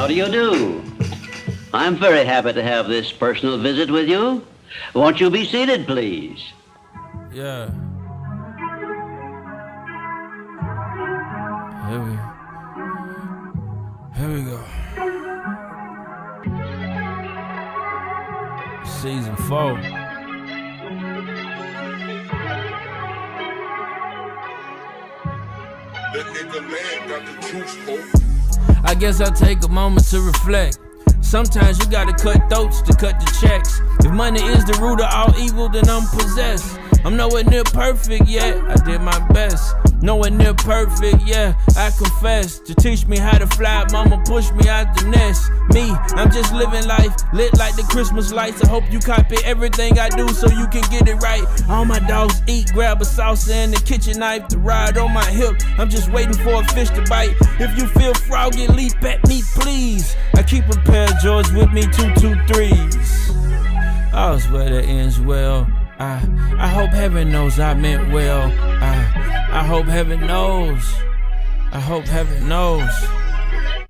How do you do? I'm very happy to have this personal visit with you. Won't you be seated, please? Yeah. Here we go. Season 4. That nigga man got the juice, folk. I guess I take a moment to reflect. Sometimes you gotta cut throats to cut the checks. If money is the root of all evil, then I'm possessed. I'm nowhere near perfect yet, I did my best. Nowhere near perfect, yeah, I confess. To teach me how to fly, mama pushed me out the nest. Me, I'm just living life, lit like the Christmas lights. I hope you copy everything I do so you can get it right. All my dogs eat, grab a salsa and the kitchen knife to ride on my hip. I'm just waiting for a fish to bite. If you feel froggy, leap at me, please. I keep a pair of George with me, 223s. All's well that ends well. I hope heaven knows I meant well. I hope heaven knows. I hope heaven knows.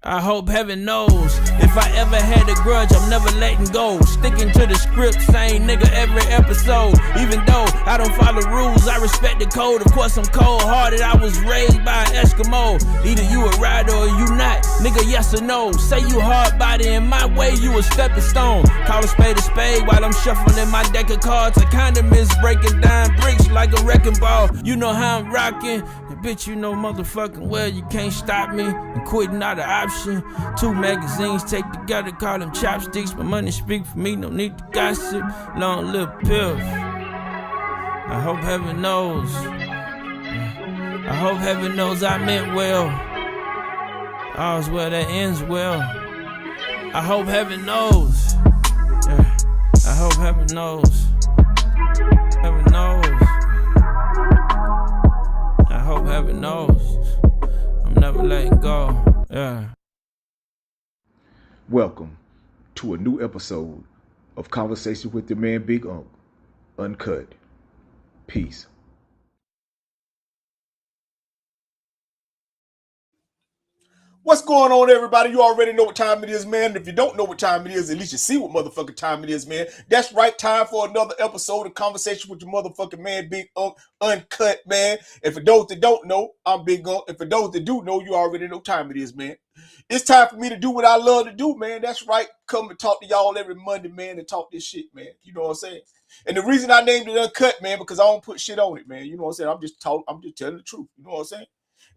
I hope heaven knows. If I ever had a grudge, I'm never letting go. Sticking to the script, same nigga every episode. Even though I don't follow rules, I respect the code. Of course I'm cold-hearted, I was raised by an Eskimo. Either you a rider or you not, nigga, yes or no. Say you hard body, in my way you a stepping stone. Call a spade while I'm shuffling my deck of cards. I kinda miss breaking down bricks like a wrecking ball. You know how I'm rocking, and bitch you know motherfucking well you can't stop me. And quitting not an option. Two magazines take together, call them chopsticks. My money speak for me, no need to gossip. Long live Piff. I hope heaven knows. I hope heaven knows I meant well. All's well that ends well. I hope heaven knows. Yeah. I hope heaven knows. Heaven knows. I hope heaven knows. I'm never letting go. Yeah. Welcome to a new episode of Conversation with your man Big Unc, Uncut. Peace. What's going on, everybody? You already know what time it is, man. If you don't know what time it is, at least you see what motherfucking time it is, man. That's right, time for another episode of Conversation with your motherfucking man, Big Unc, Uncut, man. And for those that don't know, I'm Big Unc. And for those that do know, you already know what time it is, man. It's time for me to do what I love to do, man. That's right. Come and talk to y'all every Monday, man, and talk this shit, man. You know what I'm saying? And the reason I named it Uncut, man, because I don't put shit on it, man. You know what I'm saying? I'm just telling the truth. You know what I'm saying?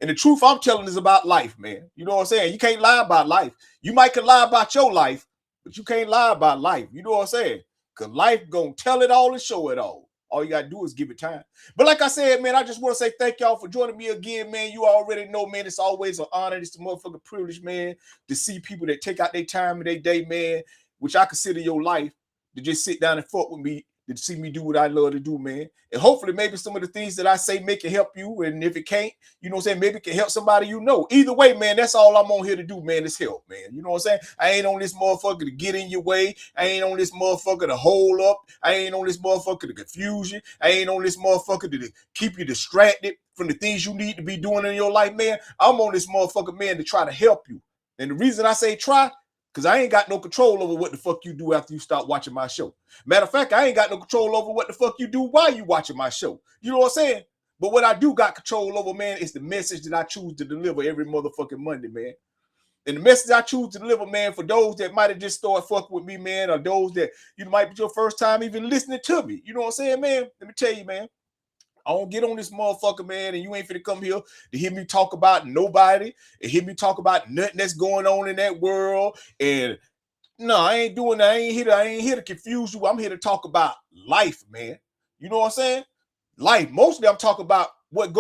And the truth I'm telling is about life, man. You know what I'm saying? You can't lie about life. You might can lie about your life, but you can't lie about life. You know what I'm saying? Because life gonna tell it all and show it all. All you gotta do is give it time. But like I said, man, I just want to say thank y'all for joining me again, man. You already know, man, it's always an honor. It's a motherfucking privilege, man, to see people that take out their time and their day, man, which I consider your life, to just sit down and fuck with me, to see me do what I love to do, man. And hopefully maybe some of the things that I say make it help you. And if it can't, you know what I'm saying, maybe it can help somebody you know. Either way, man, that's all I'm on here to do, man, is help, man. You know what I'm saying? I ain't on this motherfucker to get in your way. I ain't on this motherfucker to hold up. I ain't on this motherfucker to confuse you. I ain't on this motherfucker to keep you distracted from the things you need to be doing in your life, man. I'm on this motherfucker, man, to try to help you. And the reason I say try, because I ain't got no control over what the fuck you do after you start watching my show. Matter of fact, I ain't got no control over what the fuck you do while you watching my show. You know what I'm saying? But what I do got control over, man, is the message that I choose to deliver every motherfucking Monday, man. And the message I choose to deliver, man, for those that might have just started fucking with me, man, or those that might be your first time even listening to me. You know what I'm saying, man? Let me tell you, man. I don't get on this motherfucker, man, and you ain't finna come here to hear me talk about nobody and hear me talk about nothing that's going on in that world. And no, I ain't doing that. I ain't here to confuse you. I'm here to talk about life, man. You know what I'm saying? Life. Mostly I'm talking about what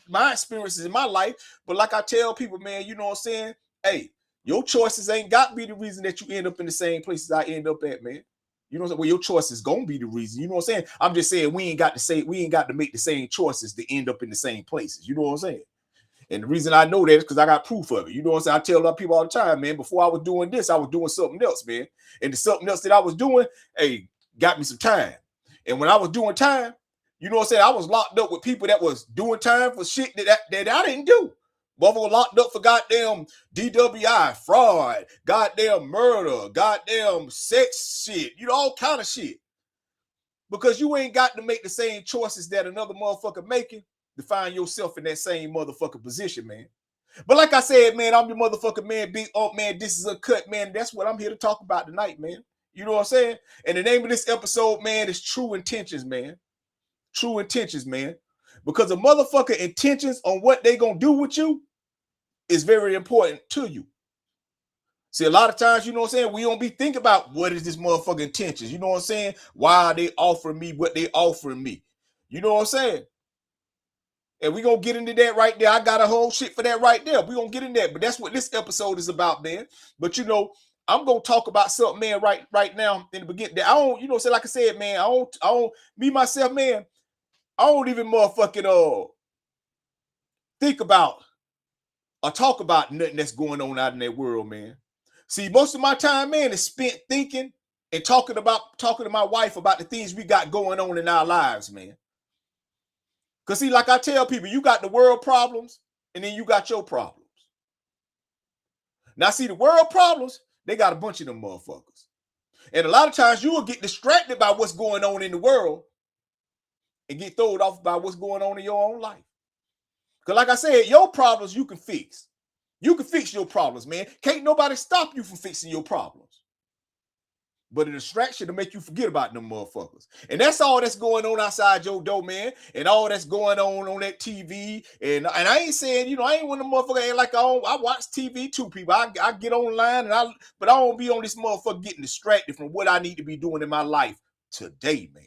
my experiences in my life. But like I tell people, man, you know what I'm saying? Hey, your choices ain't got to be the reason that you end up in the same places I end up at, man. You know what I'm saying? Well, your choice is gonna be the reason. You know what I'm saying? I'm just saying we ain't got to make the same choices to end up in the same places. You know what I'm saying? And the reason I know that is because I got proof of it. You know what I'm saying? I tell a lot of people all the time, man, before I was doing this, I was doing something else, man. And the something else that I was doing, hey, got me some time. And when I was doing time, you know what I'm saying? I was locked up with people that was doing time for shit that I didn't do. Motherfucker locked up for goddamn DWI, fraud, goddamn murder, goddamn sex shit, all kind of shit. Because you ain't got to make the same choices that another motherfucker making to find yourself in that same motherfucking position, man. But like I said, man, I'm your motherfucking man, Big Unc, man. This is Uncut, man. That's what I'm here to talk about tonight, man. You know what I'm saying? And the name of this episode, man, is True Intentions, man. True Intentions, man. Because a motherfucker intentions on what they gonna do with you is very important to you. See, a lot of times, you know what I'm saying, we don't be thinking about what is this motherfucking intentions. You know what I'm saying? Why are they offering me what they offering me? You know what I'm saying? And we gonna get into that right there. I got a whole shit for that right there. We gonna get in that. But that's what this episode is about, man. But I'm gonna talk about something, man, right now in the beginning. I don't, like I said, man, I don't, me myself, man, I don't even motherfucking think about or talk about nothing that's going on out in that world, man. See, most of my time, man, is spent thinking and talking to my wife about the things we got going on in our lives, man. Because see, like I tell people, you got the world problems and then you got your problems. Now, see, the world problems, they got a bunch of them motherfuckers. And a lot of times you will get distracted by what's going on in the world and get thrown off by what's going on in your own life. Because like I said, your problems you can fix. You can fix your problems, man. Can't nobody stop you from fixing your problems. But a distraction to make you forget about them motherfuckers. And that's all that's going on outside your door, man. And all that's going on that TV. And I ain't saying, I ain't one of them motherfuckers ain't like I watch TV too, people. I get online but I don't be on this motherfucker getting distracted from what I need to be doing in my life today, man.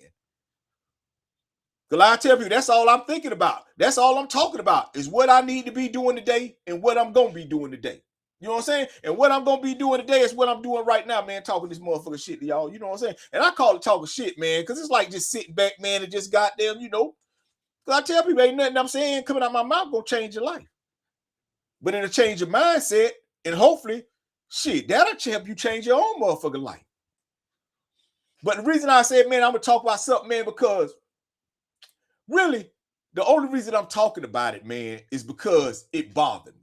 Because I tell people, that's all I'm thinking about. That's all I'm talking about is what I need to be doing today and what I'm going to be doing today. You know what I'm saying? And what I'm going to be doing today is what I'm doing right now, man, talking this motherfucker shit to y'all. You know what I'm saying? And I call it talking shit, man, because it's like just sitting back, man, and just goddamn, because I tell people ain't nothing I'm saying coming out my mouth going to change your life. But it'll change your mindset, and hopefully, shit, that'll help you change your own motherfucking life. But the reason I said, man, I'm going to talk about something, man, because really, the only reason I'm talking about it, man, is because it bothered me.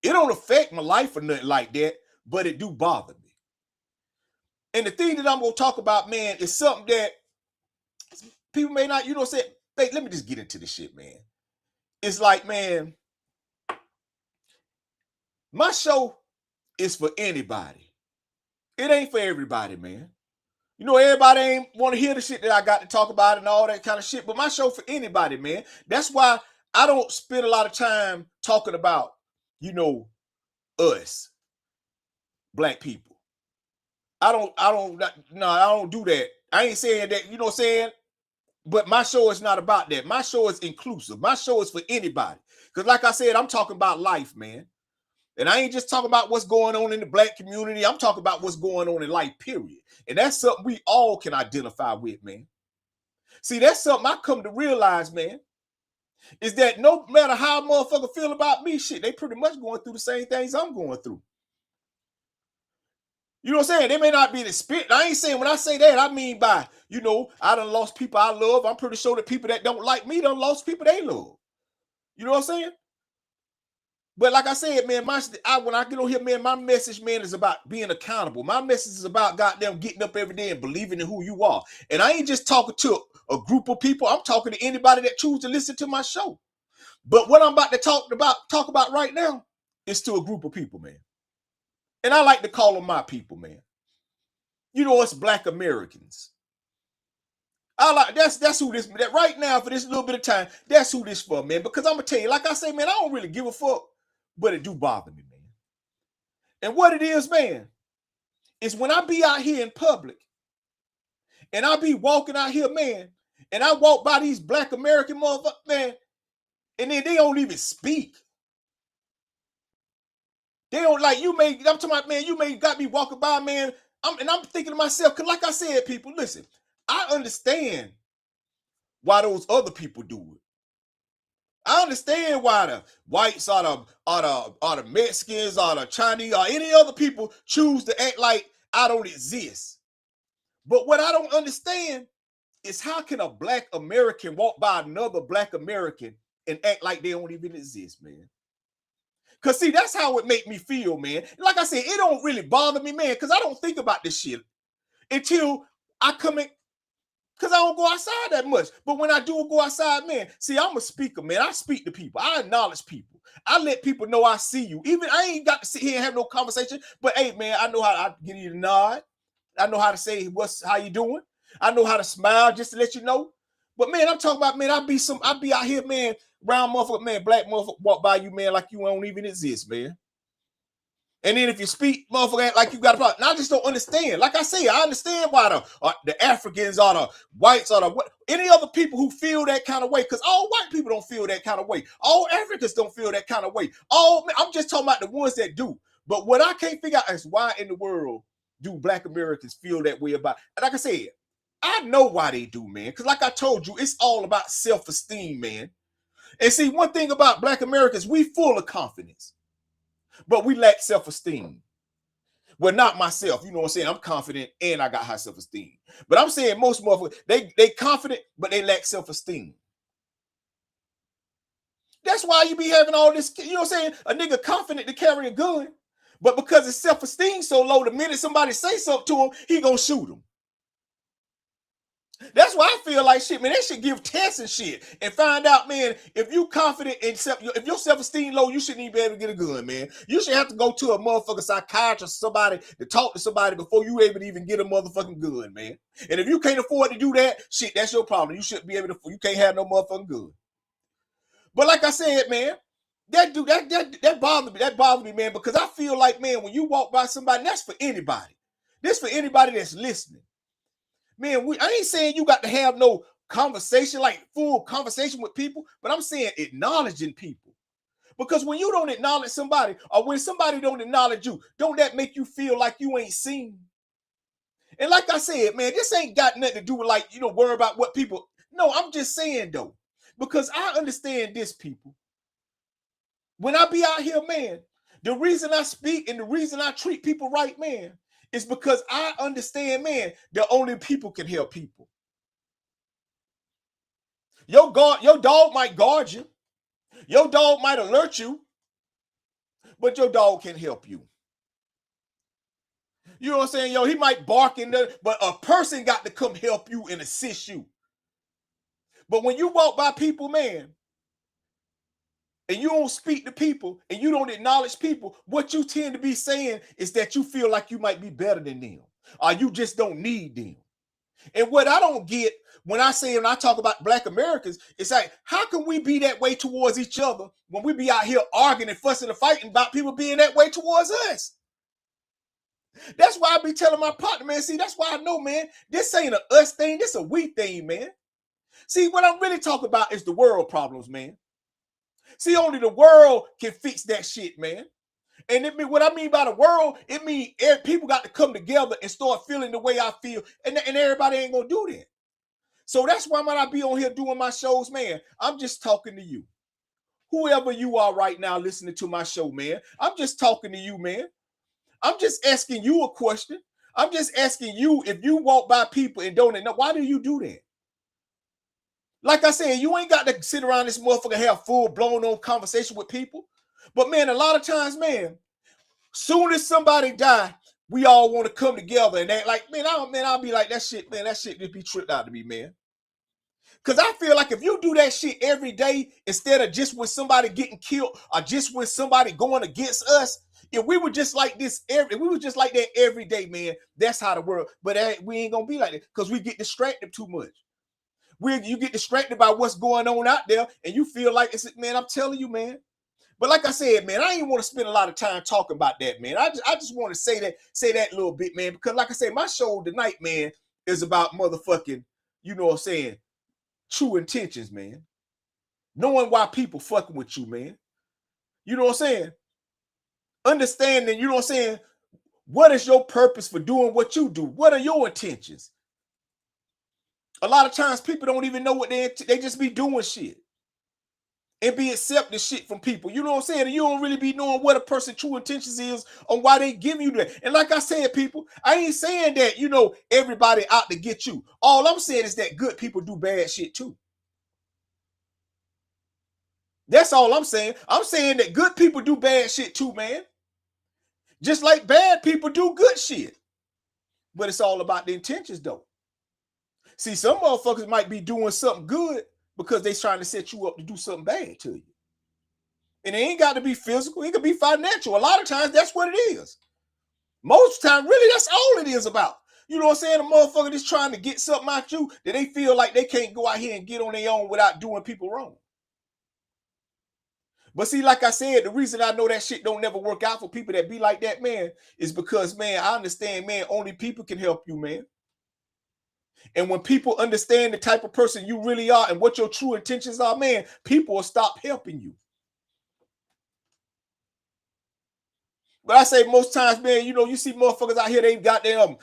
It don't affect my life or nothing like that, but it do bother me. And the thing that I'm going to talk about, man, is something that people may not, say, hey, let me just get into this shit, man. It's like, man, my show is for anybody. It ain't for everybody, man. Everybody ain't want to hear the shit that I got to talk about and all that kind of shit, but my show for anybody, man. That's why I don't spend a lot of time talking about, us, black people. I don't do that. I ain't saying that, you know what I'm saying? But my show is not about that. My show is inclusive. My show is for anybody. Because like I said, I'm talking about life, man. And I ain't just talking about what's going on in the black community. I'm talking about what's going on in life, period. And that's something we all can identify with, man. See, that's something I come to realize, man, is that no matter how a motherfucker feel about me, shit, they pretty much going through the same things I'm going through. You know what I'm saying? They may not be the spirit. I ain't saying when I say that, I mean by, I done lost people I love. I'm pretty sure the people that don't like me done lost people they love. You know what I'm saying? But like I said, man, when I get on here, man, my message, man, is about being accountable. My message is about goddamn getting up every day and believing in who you are. And I ain't just talking to a group of people. I'm talking to anybody that chooses to listen to my show. But what I'm about to talk about right now is to a group of people, man. And I like to call them my people, man. It's Black Americans. That's who this, that right now for this little bit of time, that's who this for, man. Because I'm gonna tell you, like I say, man, I don't really give a fuck, but it do bother me, man. And what it is, man, is when I be out here in public and I be walking out here, man, and I walk by these Black American motherfuckers, man, and then they don't even speak. They don't I'm talking about, man, you may got me walking by, man. I'm thinking to myself, because like I said, people, listen, I understand why those other people do it. I understand why the whites or the Mexicans or the Chinese or any other people choose to act like I don't exist. But what I don't understand is how can a Black American walk by another Black American and act like they don't even exist, man? Cause see, that's how it make me feel, man. Like I said, it don't really bother me, man, because I don't think about this shit until I come in. Because I don't go outside that much. But when I do go outside, man, see, I'm a speaker, man. I speak to people. I acknowledge people. I let people know I see you. Even I ain't got to sit here and have no conversation. But hey, man, I know how to give you the nod. I know how to say how you doing. I know how to smile just to let you know. But man, I'm talking about, man, I be out here, man, brown motherfucker, man, black motherfucker walk by you, man, like you don't even exist, man. And then if you speak, motherfucker, act like you got a problem. And I just don't understand. Like I say, I understand why the Africans or the whites or any other people who feel that kind of way. Because all white people don't feel that kind of way. All Africans don't feel that kind of way. I'm just talking about the ones that do. But what I can't figure out is why in the world do black Americans feel that way about. And like I said, I know why they do, man. Because like I told you, it's all about self-esteem, man. And see, one thing about black Americans, we full of confidence. But we lack self-esteem. Well, not myself. You know what I'm saying? I'm confident and I got high self-esteem. But I'm saying most motherfuckers, they confident, but they lack self-esteem. That's why you be having all this, you know what I'm saying? A nigga confident to carry a gun, but because his self-esteem so low, the minute somebody say something to him, he gonna shoot him. That's why I feel like shit, man. They should give tests and shit and find out, man, if you confident in if your self-esteem low, you shouldn't even be able to get a gun, man. You should have to go to a motherfucking psychiatrist, somebody to talk to somebody before you able to even get a motherfucking gun, man. And if you can't afford to do that, shit, that's your problem. You shouldn't be able to. You can't have no motherfucking gun. But like I said, man, that bothered me. That bothered me, man, because I feel like, man, when you walk by somebody, that's for anybody. This for anybody that's listening. Man, I ain't saying you got to have no conversation, like full conversation with people, but I'm saying acknowledging people. Because when you don't acknowledge somebody, or when somebody don't acknowledge you, don't that make you feel like you ain't seen? And like I said, man, this ain't got nothing to do with like, worry about what people. No, I'm just saying though, because I understand this, people. When I be out here, man, the reason I speak and the reason I treat people right, man, it's because I understand, man, that only people can help people. Your dog might guard you. Your dog might alert you, but your dog can help you. You know what I'm saying? Yo, he might bark in there, but a person got to come help you and assist you. But when you walk by people, man, and you don't speak to people and you don't acknowledge people, what you tend to be saying is that you feel like you might be better than them, or you just don't need them. And what I don't get when I talk about black Americans, it's like, how can we be that way towards each other when we be out here arguing and fussing and fighting about people being that way towards us? That's why I be telling my partner, man, see, that's why I know, man, this ain't a us thing, this a we thing, man. See, what I'm really talking about is the world problems, man. See, only the world can fix that shit, man. And what I mean by the world, it means people got to come together and start feeling the way I feel. And everybody ain't going to do that. So that's why when I be on here doing my shows, man, I'm just talking to you. Whoever you are right now listening to my show, man, I'm just talking to you, man. I'm just asking you a question. I'm just asking you, if you walk by people and don't know, why do you do that? Like I said, you ain't got to sit around this motherfucker and have full blown on conversation with people. But man, a lot of times, man, soon as somebody die, we all want to come together and act like, I'll be like, that shit just be tripped out to me, man. Because I feel like if you do that shit every day, instead of just when somebody getting killed or just when somebody going against us, if we were just like this every day, man, that's how the world, but we ain't gonna be like that because we get distracted too much. You get distracted by what's going on out there, and you feel like it's, man, I'm telling you, man. But like I said, man, I ain't want to spend a lot of time talking about that, man. I just want to say that a little bit, man, because like I said, my show tonight, man, is about motherfucking, you know what I'm saying, true intentions, man. Knowing why people fucking with you, man. You know what I'm saying? Understanding, you know what I'm saying, what is your purpose for doing what you do? What are your intentions? A lot of times people don't even know what they just be doing shit and be accepting shit from people. You know what I'm saying? And you don't really be knowing what a person's true intentions is on why they give you that. And like I said, people, I ain't saying that, everybody out to get you. All I'm saying is that good people do bad shit too. That's all I'm saying. I'm saying that good people do bad shit too, man. Just like bad people do good shit. But it's all about the intentions, though. See, some motherfuckers might be doing something good because they're trying to set you up to do something bad to you. And it ain't got to be physical. It could be financial. A lot of times, that's what it is. Most time, really, that's all it is about. You know what I'm saying? A motherfucker just trying to get something out you that they feel like they can't go out here and get on their own without doing people wrong. But see, like I said, the reason I know that shit don't never work out for people that be like that, man, is because, man, I understand, man, only people can help you, man. And when people understand the type of person you really are and what your true intentions are, man, people will stop helping you. But I say most times, man, you know, you see motherfuckers out here, they got them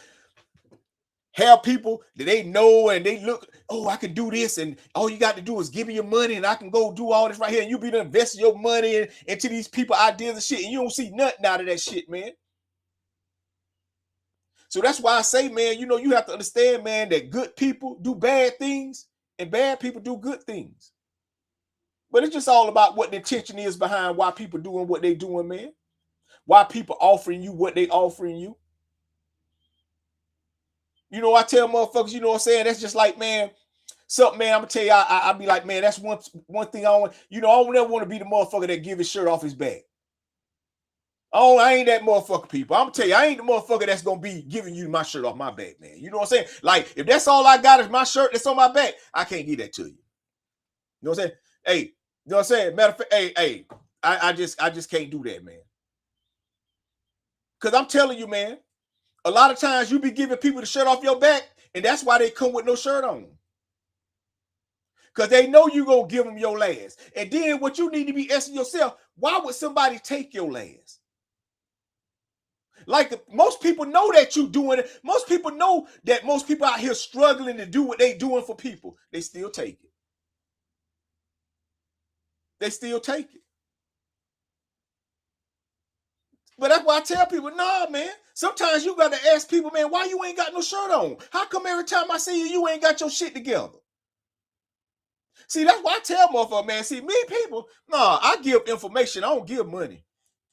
have people that they know and they look, oh, I can do this, and all you got to do is give me your money and I can go do all this right here, and you be investing your money into these people ideas and shit, and you don't see nothing out of that shit, man. So that's why I say, man, you know, you have to understand, man, that good people do bad things and bad people do good things. But it's just all about what the intention is behind why people doing what they doing, man. Why people offering you what they offering you. You know, I tell motherfuckers, you know what I'm saying? That's just like, man, something, man, I'm gonna tell you, I be like, man, that's one thing I don't, you know, I don't ever want to be the motherfucker that give his shirt off his back. Oh, I ain't that motherfucker, people. I'm gonna tell you, I ain't the motherfucker that's gonna be giving you my shirt off my back, man. You know what I'm saying? Like, if that's all I got is my shirt that's on my back, I can't give that to you. You know what I'm saying? Hey, you know what I'm saying? Matter of fact, hey, I just can't do that, man. Because I'm telling you, man, a lot of times you be giving people the shirt off your back, and that's why they come with no shirt on. Because they know you going to give them your last. And then what you need to be asking yourself, why would somebody take your last? Like, most people know that you doing it. Most people know that most people out here struggling to do what they doing for people. They still take it. They still take it. But that's why I tell people, nah, man. Sometimes you got to ask people, man, why you ain't got no shirt on? How come every time I see you, you ain't got your shit together? See, that's why I tell motherfuckers, man, see, me people, nah, I give information. I don't give money.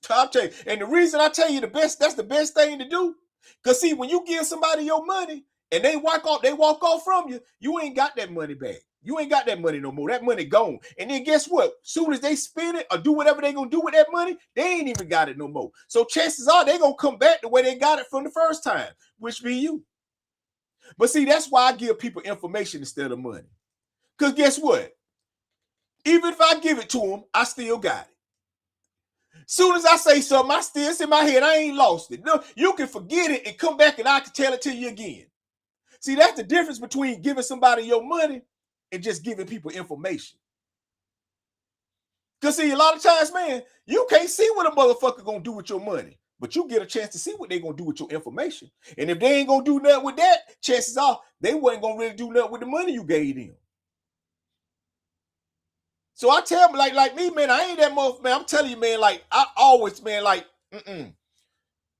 I'll tell you. And the reason I tell you that's the best thing to do. Because, see, when you give somebody your money and they walk off from you, you ain't got that money back. You ain't got that money no more. That money gone. And then guess what? Soon as they spend it or do whatever they gonna do with that money, they ain't even got it no more. So chances are they gonna come back the way they got it from the first time, which be you. But see, that's why I give people information instead of money. Because guess what? Even if I give it to them, I still got it. Soon as I say something, it's in my head. I ain't lost it. No, you can forget it and come back and I can tell it to you again. See, that's the difference between giving somebody your money and just giving people information. Because, see, a lot of times, man, you can't see what a motherfucker going to do with your money. But you get a chance to see what they're going to do with your information. And if they ain't going to do nothing with that, chances are they wasn't going to really do nothing with the money you gave them. So I tell them, like me, man, I ain't that motherfucker, man. I'm telling you, man, like, I always, man, like,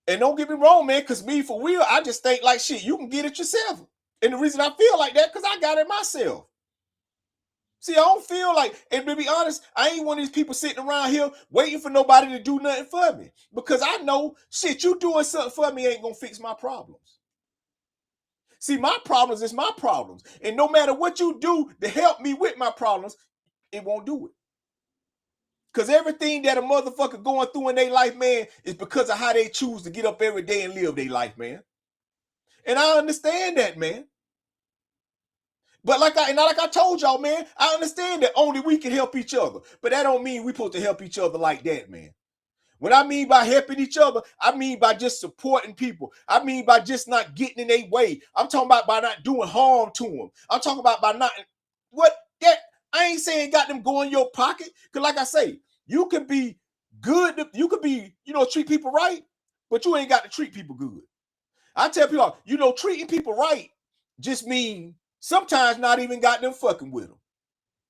And don't get me wrong, man, because me, for real, I just think like, shit, you can get it yourself. And the reason I feel like that, because I got it myself. See, I don't feel like, and to be honest, I ain't one of these people sitting around here waiting for nobody to do nothing for me. Because I know, shit, you doing something for me ain't going to fix my problems. See, my problems is my problems. And no matter what you do to help me with my problems, it won't do it. Because everything that a motherfucker going through in their life, man, is because of how they choose to get up every day and live their life, man. And I understand that, man. But like I told y'all, man, I understand that only we can help each other. But that don't mean we supposed to help each other like that, man. What I mean by helping each other, I mean by just supporting people. I mean by just not getting in their way. I'm talking about by not doing harm to them. I'm talking about by not, I ain't saying got them go in your pocket. Because like I say, you can be good, you could be, treat people right, but you ain't got to treat people good. I tell people, treating people right just mean sometimes not even got them fucking with them.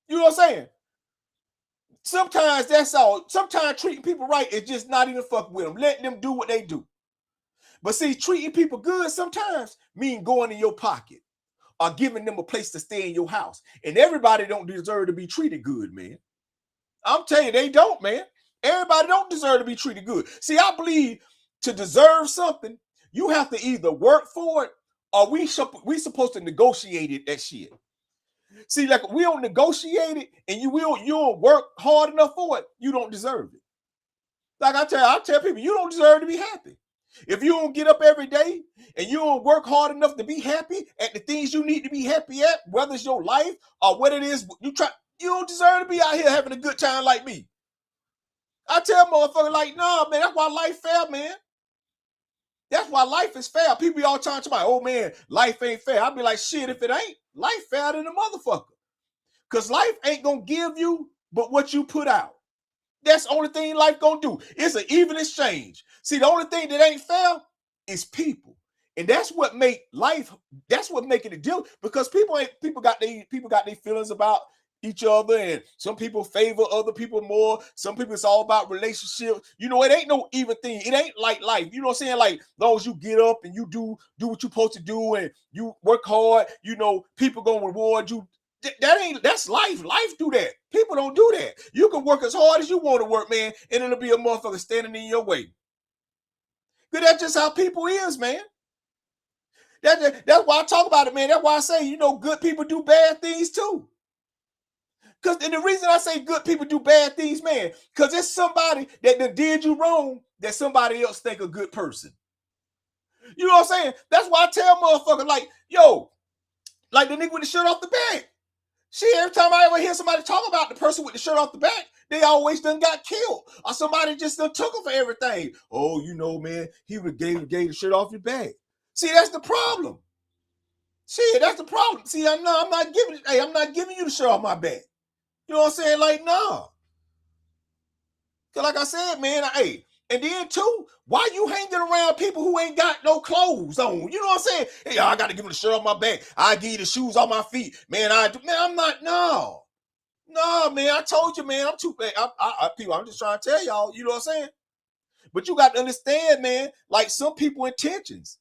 You know what I'm saying? Sometimes that's all. Sometimes treating people right is just not even fucking with them. Letting them do what they do. But see, treating people good sometimes mean going in your pocket or giving them a place to stay in your house. And everybody don't deserve to be treated good, man. I'm telling you, they don't, man. Everybody don't deserve to be treated good. See, I believe to deserve something, you have to either work for it or we supposed to negotiate it, that shit. See, like we don't negotiate it and you don't work hard enough for it, you don't deserve it. Like I tell people, you don't deserve to be happy. If you don't get up every day and you don't work hard enough to be happy at the things you need to be happy at, whether it's your life or what it is you don't deserve to be out here having a good time like me. I tell motherfuckers like, nah, man, that's why life fair, man. That's why life is fair. People be all talking about, oh man, life ain't fair. I be like, shit, if it ain't, life fair than a motherfucker. Because life ain't gonna give you but what you put out. That's the only thing life gonna do. It's an even exchange. See, the only thing that ain't fair is people. And that's what make life, that's what making it deal. Because people got their feelings about each other, and some people favor other people more. Some people it's all about relationships. You know, it ain't no even thing. It ain't like life. You know what I'm saying? Like, as long as you get up and you do what you're supposed to do and you work hard, you know, people gonna reward you. That's life. Life do that. People don't do that. You can work as hard as you want to work, man, and it'll be a motherfucker standing in your way. But that's just how people is, man. That's why I talk about it, man. That's why I say, you know, good people do bad things too. And the reason I say good people do bad things, man, because it's somebody that did you wrong that somebody else think a good person. You know what I'm saying? That's why I tell motherfuckers like, yo, like the nigga with the shirt off the back. See, every time I ever hear somebody talk about the person with the shirt off the back, they always done got killed. Or somebody just done took them for everything. Oh, you know, man, he would have gave the shirt off your back. See, that's the problem. See, that's the problem. See, I'm not giving you the shirt off my back. You know what I'm saying? Like, nah. Cause like I said, man, and then too, why you hanging around people who ain't got no clothes on? You know what I'm saying? Hey, I got to give them the shirt off my back. I give you the shoes off my feet. Man, I'm not, no, man, I told you, man, I'm too bad. People, I'm just trying to tell y'all, you know what I'm saying? But you got to understand, man, like some people intentions.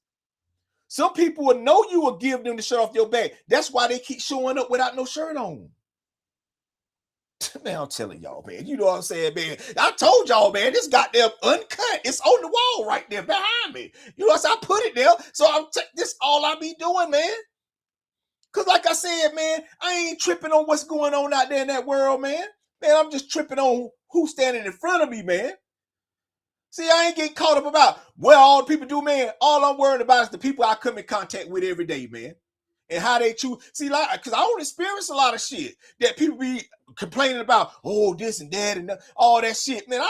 Some people will know you will give them the shirt off your back. That's why they keep showing up without no shirt on. Man, I'm telling y'all, man. You know what I'm saying, man? I told y'all, man, this goddamn Uncut. It's on the wall right there behind me. You know what I'm saying? I put it there. So this all I be doing, man. Because like I said, man, I ain't tripping on what's going on out there in that world, man. Man, I'm just tripping on who's standing in front of me, man. See, I ain't getting caught up about what all the people do, man. All I'm worried about is the people I come in contact with every day, man. And how they choose. See, like, because I don't experience a lot of shit that people be complaining about, oh, this and that and all that shit. Man,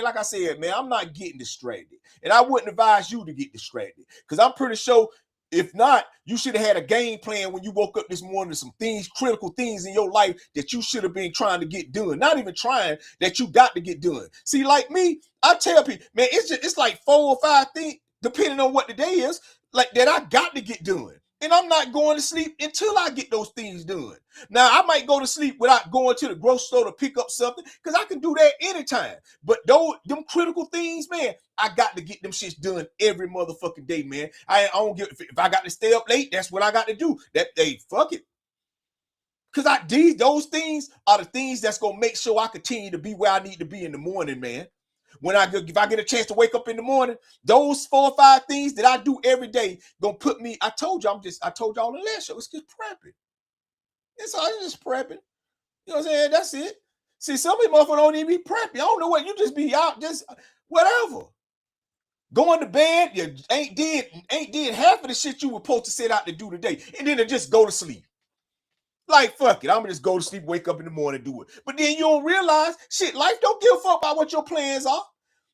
like I said, man, I'm not getting distracted. And I wouldn't advise you to get distracted. Because I'm pretty sure, if not, you should have had a game plan when you woke up this morning, some things, critical things in your life that you should have been trying to get done. Not even trying, that you got to get done. See, like me, I tell people, man, it's like 4 or 5 things, depending on what the day is, like that I got to get done. And I'm not going to sleep until I get those things done. Now, I might go to sleep without going to the grocery store to pick up something, because I can do that anytime. But them critical things, man, I got to get them shits done every motherfucking day, man. I don't give if I got to stay up late, that's what I got to do. That day, fuck it. Because those things are the things that's gonna make sure I continue to be where I need to be in the morning, man. If I get a chance to wake up in the morning, those 4 or 5 things that I do every day gonna put me. I told y'all in the last show, it's just prepping. It's just prepping. You know what I'm saying? That's it. See, some of you motherfuckers don't even be prepping. I don't know what, you just be out, just whatever. Going to bed, you ain't did half of the shit you were supposed to set out to do today, and then to just go to sleep. Like, fuck it, I'm gonna just go to sleep, wake up in the morning, do it. But then you don't realize, shit, life don't give a fuck about what your plans are.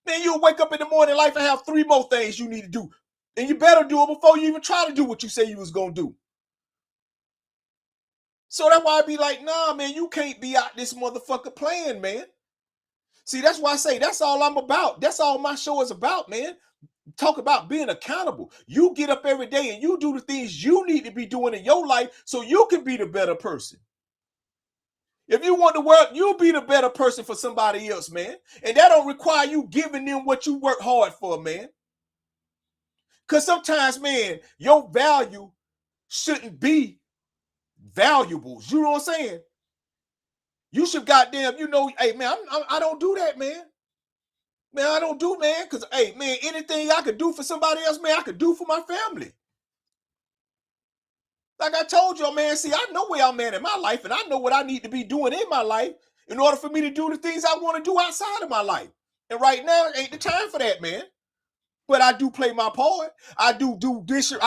Then you'll wake up in the morning, life, and have 3 more things you need to do. And you better do it before you even try to do what you say you was gonna do. So that's why I be like, nah, man, you can't be out this motherfucker playing, man. See, that's why I say that's all I'm about. That's all my show is about, man. Talk about being accountable. You get up every day and you do the things you need to be doing in your life so you can be the better person. If you want to work, you'll be the better person for somebody else, man. And that don't require you giving them what you work hard for, man. Because sometimes, man, your value shouldn't be valuables. You know what I'm saying? You should goddamn, hey man, I don't do that, man. Man, I don't do, man, because, hey, man, anything I could do for somebody else, man, I could do for my family. Like I told you, man, see, I know where I'm at in my life, and I know what I need to be doing in my life in order for me to do the things I want to do outside of my life. And right now, ain't the time for that, man. But I do play my part. I do this shit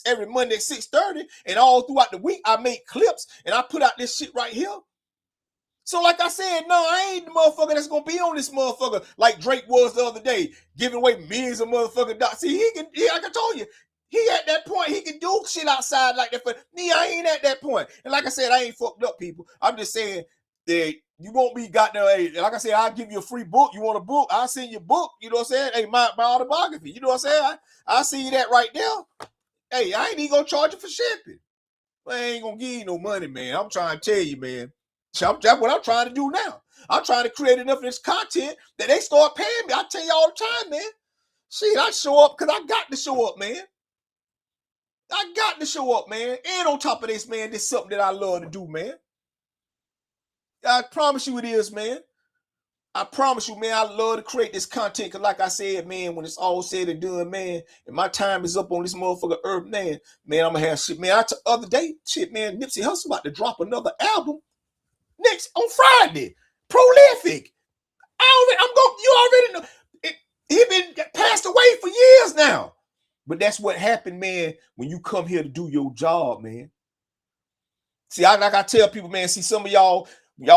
every Monday at 6:30, and all throughout the week, I make clips, and I put out this shit right here. So like I said, no, I ain't the motherfucker that's going to be on this motherfucker like Drake was the other day, giving away millions of motherfucking dollars. See, like I told you, he at that point, he can do shit outside like that. For me, I ain't at that point. And like I said, I ain't fucked up, people. I'm just saying that you won't be hey, like I said, I'll give you a free book. You want a book? I'll send you a book. You know what I'm saying? Hey, my autobiography. You know what I'm saying? I'll see you that right now. Hey, I ain't even going to charge you for shipping. I ain't going to give you no money, man. I'm trying to tell you, man. That's what I'm trying to do now. I'm trying to create enough of this content that they start paying me. I tell you all the time, man. Shit, I show up because I got to show up, man. I got to show up, man. And on top of this, man, this is something that I love to do, man. I promise you it is, man. I promise you, man, I love to create this content because like I said, man, when it's all said and done, man, and my time is up on this motherfucker earth, man, I'm going to have shit, man. Other day, shit, man, Nipsey Hussle about to drop another album. Next on Friday, prolific. You already know. He been passed away for years now. But that's what happened, man, when you come here to do your job, man. See, like I tell people, man, see, some of y'all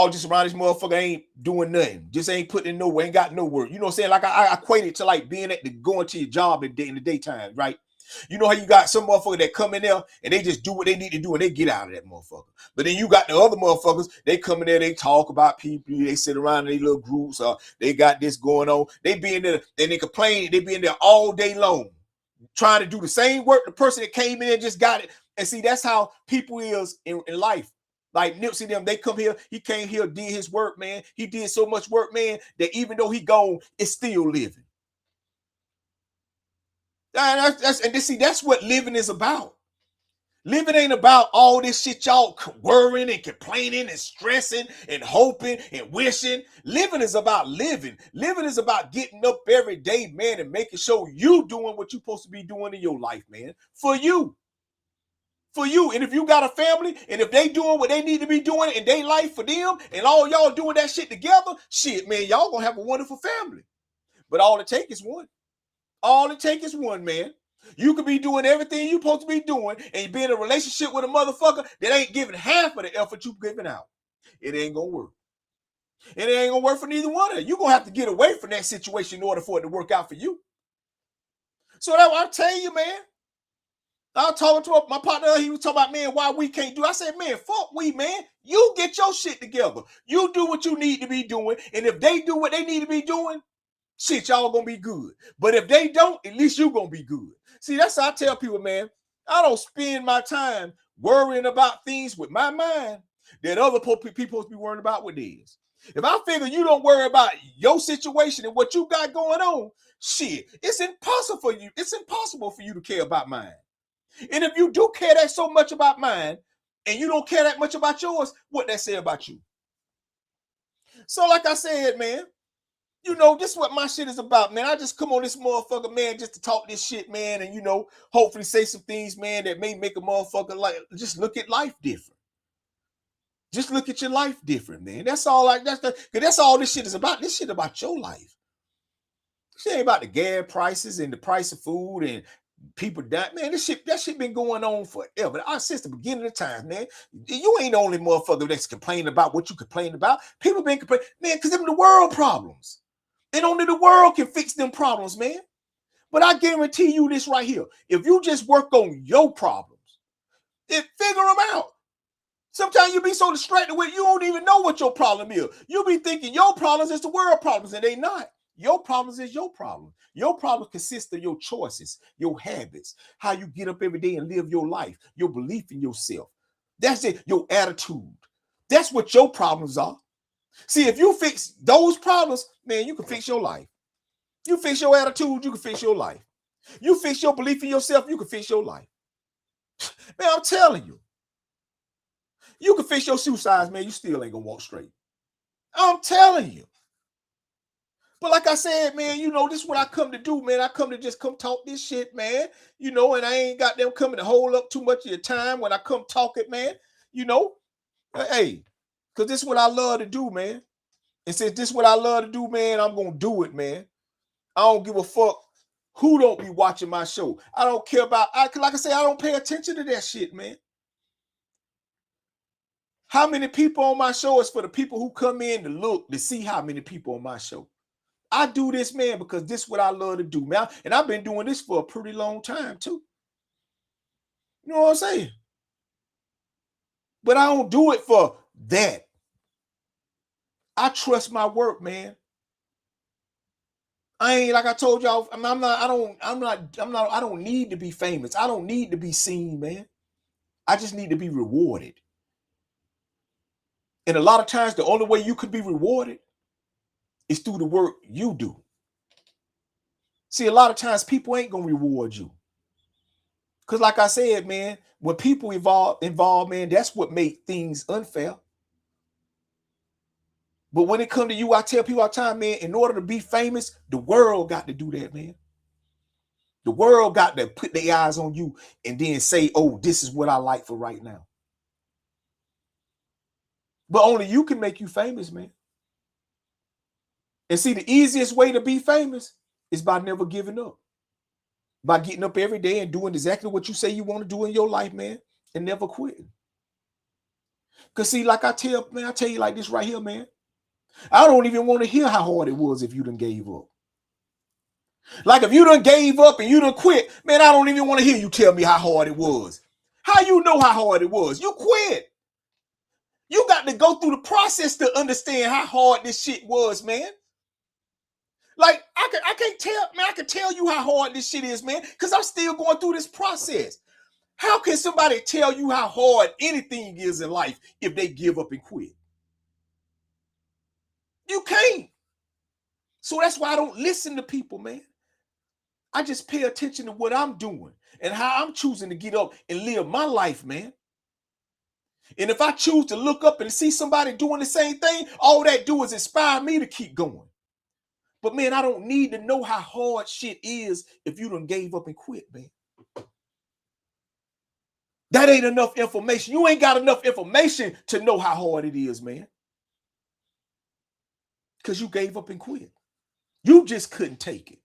just around this motherfucker ain't doing nothing. Just ain't putting in no work, ain't got no work. You know what I'm saying? Like I equate it to like being going to your job in the daytime, right? You know how you got some motherfucker that come in there and they just do what they need to do and they get out of that motherfucker. But then you got the other motherfuckers, they come in there, they talk about people, they sit around in their little groups, they got this going on. They be in there and they complain, they be in there all day long, trying to do the same work the person that came in and just got it. And see, that's how people is in life. Like Nipsey them, they come here, he came here, did his work, man. He did so much work, man, that even though he gone, it's still living. That's what living is about. Living ain't about all this shit y'all worrying and complaining and stressing and hoping and wishing. Living is about living. Living is about getting up every day, man, and making sure you doing what you're supposed to be doing in your life, man. For you. For you. And if you got a family and if they doing what they need to be doing in their life for them and all y'all doing that shit together, shit, man, y'all gonna have a wonderful family. But all it takes is one. All it takes is one, man. You could be doing everything you're supposed to be doing and be in a relationship with a motherfucker that ain't giving half of the effort you're giving out. It ain't gonna work. It ain't gonna work for neither one of you. You're gonna have to get away from that situation in order for it to work out for you. So that I'll tell you, man. I was talking to my partner, he was talking about, man, why we can't do it. I said, man, fuck we, man. You get your shit together. You do what you need to be doing. And if they do what they need to be doing, shit, y'all gonna be good. But if they don't, at least you gonna be good. See, that's how I tell people, man. I don't spend my time worrying about things with my mind that other people supposed to be worrying about with theirs. If I figure you don't worry about your situation and what you got going on, shit, it's impossible for you. It's impossible for you to care about mine. And if you do care that so much about mine and you don't care that much about yours, what that say about you? So like I said, man, you know, this is what my shit is about, man. I just come on this motherfucker, man, just to talk this shit, man, and, you know, hopefully say some things, man, that may make a motherfucker like just look at life different. Just look at your life different, man. That's all. That's all this shit is about. This shit about your life. This ain't about the gas prices and the price of food and people die. Man, that shit been going on forever. Since the beginning of time, man. You ain't the only motherfucker that's complaining about what you complain about. People been complaining, man, because them the world problems. And only the world can fix them problems, man. But I guarantee you this right here. If you just work on your problems, then figure them out. Sometimes you be so distracted with you don't even know what your problem is. You be thinking your problems is the world problems, and they not. Your problems is your problem. Your problem consists of your choices, your habits, how you get up every day and live your life, your belief in yourself. That's it, your attitude. That's what your problems are. See, if you fix those problems, man, you can fix your life. You fix your attitude, you can fix your life. You fix your belief in yourself, you can fix your life. Man, I'm telling you. You can fix your shoe size, man, you still ain't gonna walk straight. I'm telling you. But like I said, man, you know, this is what I come to do, man. I come to just come talk this shit, man. You know, and I ain't got them coming to hold up too much of your time when I come talk it, man. You know, hey, because this is what I love to do, man. And since this is what I love to do, man, I'm going to do it, man. I don't give a fuck who don't be watching my show. I don't care about, like I say, I don't pay attention to that shit, man. How many people on my show is for the people who come in to look, to see how many people on my show. I do this, man, because this is what I love to do, man. And I've been doing this for a pretty long time, too. You know what I'm saying? But I don't do it for that. I trust my work, man. I ain't, like I told y'all, I don't need to be famous. I don't need to be seen, man. I just need to be rewarded. And a lot of times, the only way you could be rewarded is through the work you do. See, a lot of times people ain't gonna reward you. Because like I said, man, when people involved, man, that's what make things unfair. But when it comes to you, I tell people all the time, man, in order to be famous, the world got to do that, man. The world got to put their eyes on you and then say, oh, this is what I like for right now. But only you can make you famous, man. And see, the easiest way to be famous is by never giving up. By getting up every day and doing exactly what you say you want to do in your life, man, and never quitting. Because see, like I tell you like this right here, man. I don't even want to hear how hard it was if you done gave up. Like if you done gave up and you done quit, man, I don't even want to hear you tell me how hard it was. How you know how hard it was? You quit. You got to go through the process to understand how hard this shit was, man. Like I can't tell, man, I can tell you how hard this shit is, man, because I'm still going through this process. How can somebody tell you how hard anything is in life if they give up and quit? You can't. So that's why I don't listen to people, man. I just pay attention to what I'm doing and how I'm choosing to get up and live my life, man. And if I choose to look up and see somebody doing the same thing, all that do is inspire me to keep going. But man, I don't need to know how hard shit is if you done gave up and quit, man. That ain't enough information. You ain't got enough information to know how hard it is, man. Because you gave up and quit. You just couldn't take it.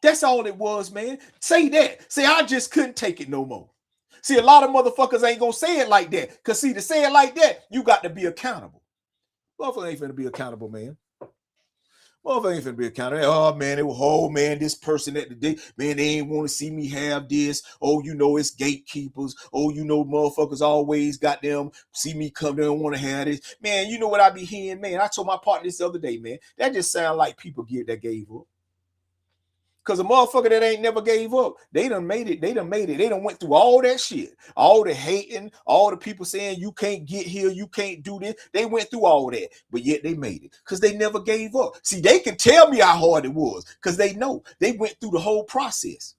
That's all it was, man. Say that. Say, I just couldn't take it no more. See, a lot of motherfuckers ain't gonna say it like that. Because see, to say it like that, you got to be accountable. Motherfucker ain't finna be accountable, man. Motherfucker ain't finna be accountable. Oh, man, it was, oh, man, this person at the day, man, they ain't want to see me have this. Oh, you know, it's gatekeepers. Oh, you know, motherfuckers always got them, see me come, they don't want to have this. Man, you know what I be hearing, man? I told my partner this the other day, man. That just sound like people that gave up. Because a motherfucker that ain't never gave up, they done made it. They done went through all that shit. All the hating, all the people saying you can't get here, you can't do this. They went through all that, but yet they made it because they never gave up. See, they can tell me how hard it was because they know. They went through the whole process.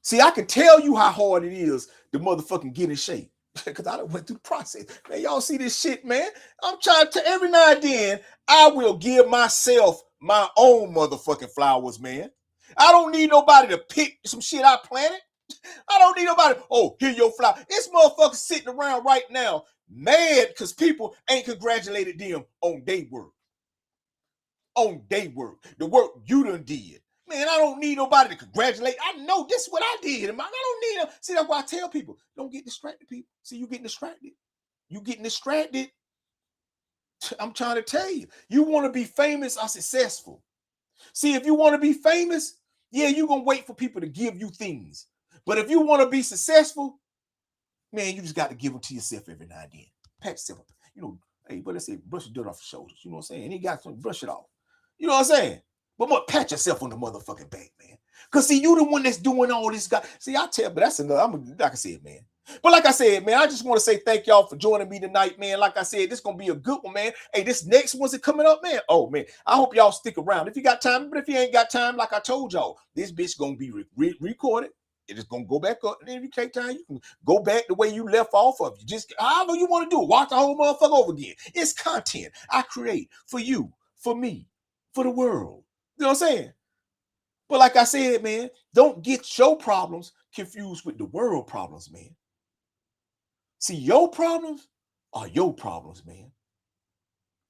See, I can tell you how hard it is to motherfucking get in shape. Because I done went through the process. Man, y'all see this shit, man? I'm trying to, every now and then, I will give myself my own motherfucking flowers, man. I don't need nobody to pick some shit I planted. I don't need nobody, oh, here your flower. This motherfucker sitting around right now mad because people ain't congratulated them on their work. On their work. The work you done did. Man, I don't need nobody to congratulate. I know this is what I did. I don't need them. See, that's why I tell people, don't get distracted, people. See, you getting distracted. You getting distracted. I'm trying to tell you. You want to be famous or successful. See, if you want to be famous, yeah, you're going to wait for people to give you things. But if you want to be successful, man, you just got to give them to yourself every now and then. Pat yourself up. You know, hey, but let's say brush the dirt off your shoulders. You know what I'm saying? And you got to brush it off. You know what I'm saying? But pat yourself on the motherfucking back, man. Because, see, you the one that's doing all this. See, I tell, but that's another, like I said, man. But like I said, man, I just want to say thank y'all for joining me tonight, man. Like I said, this is going to be a good one, man. Hey, this next one's coming up, man. Oh, man, I hope y'all stick around. If you got time, but if you ain't got time, like I told y'all, this bitch going to be recorded it's gonna go back up. And then if you take time, you can go back the way you left off of. You just however you want to do it. Watch the whole motherfucker over again. It's content I create for you, for me, for the world. You know what I'm saying? But like I said, man, don't get your problems confused with the world problems, man. See, your problems are your problems, man.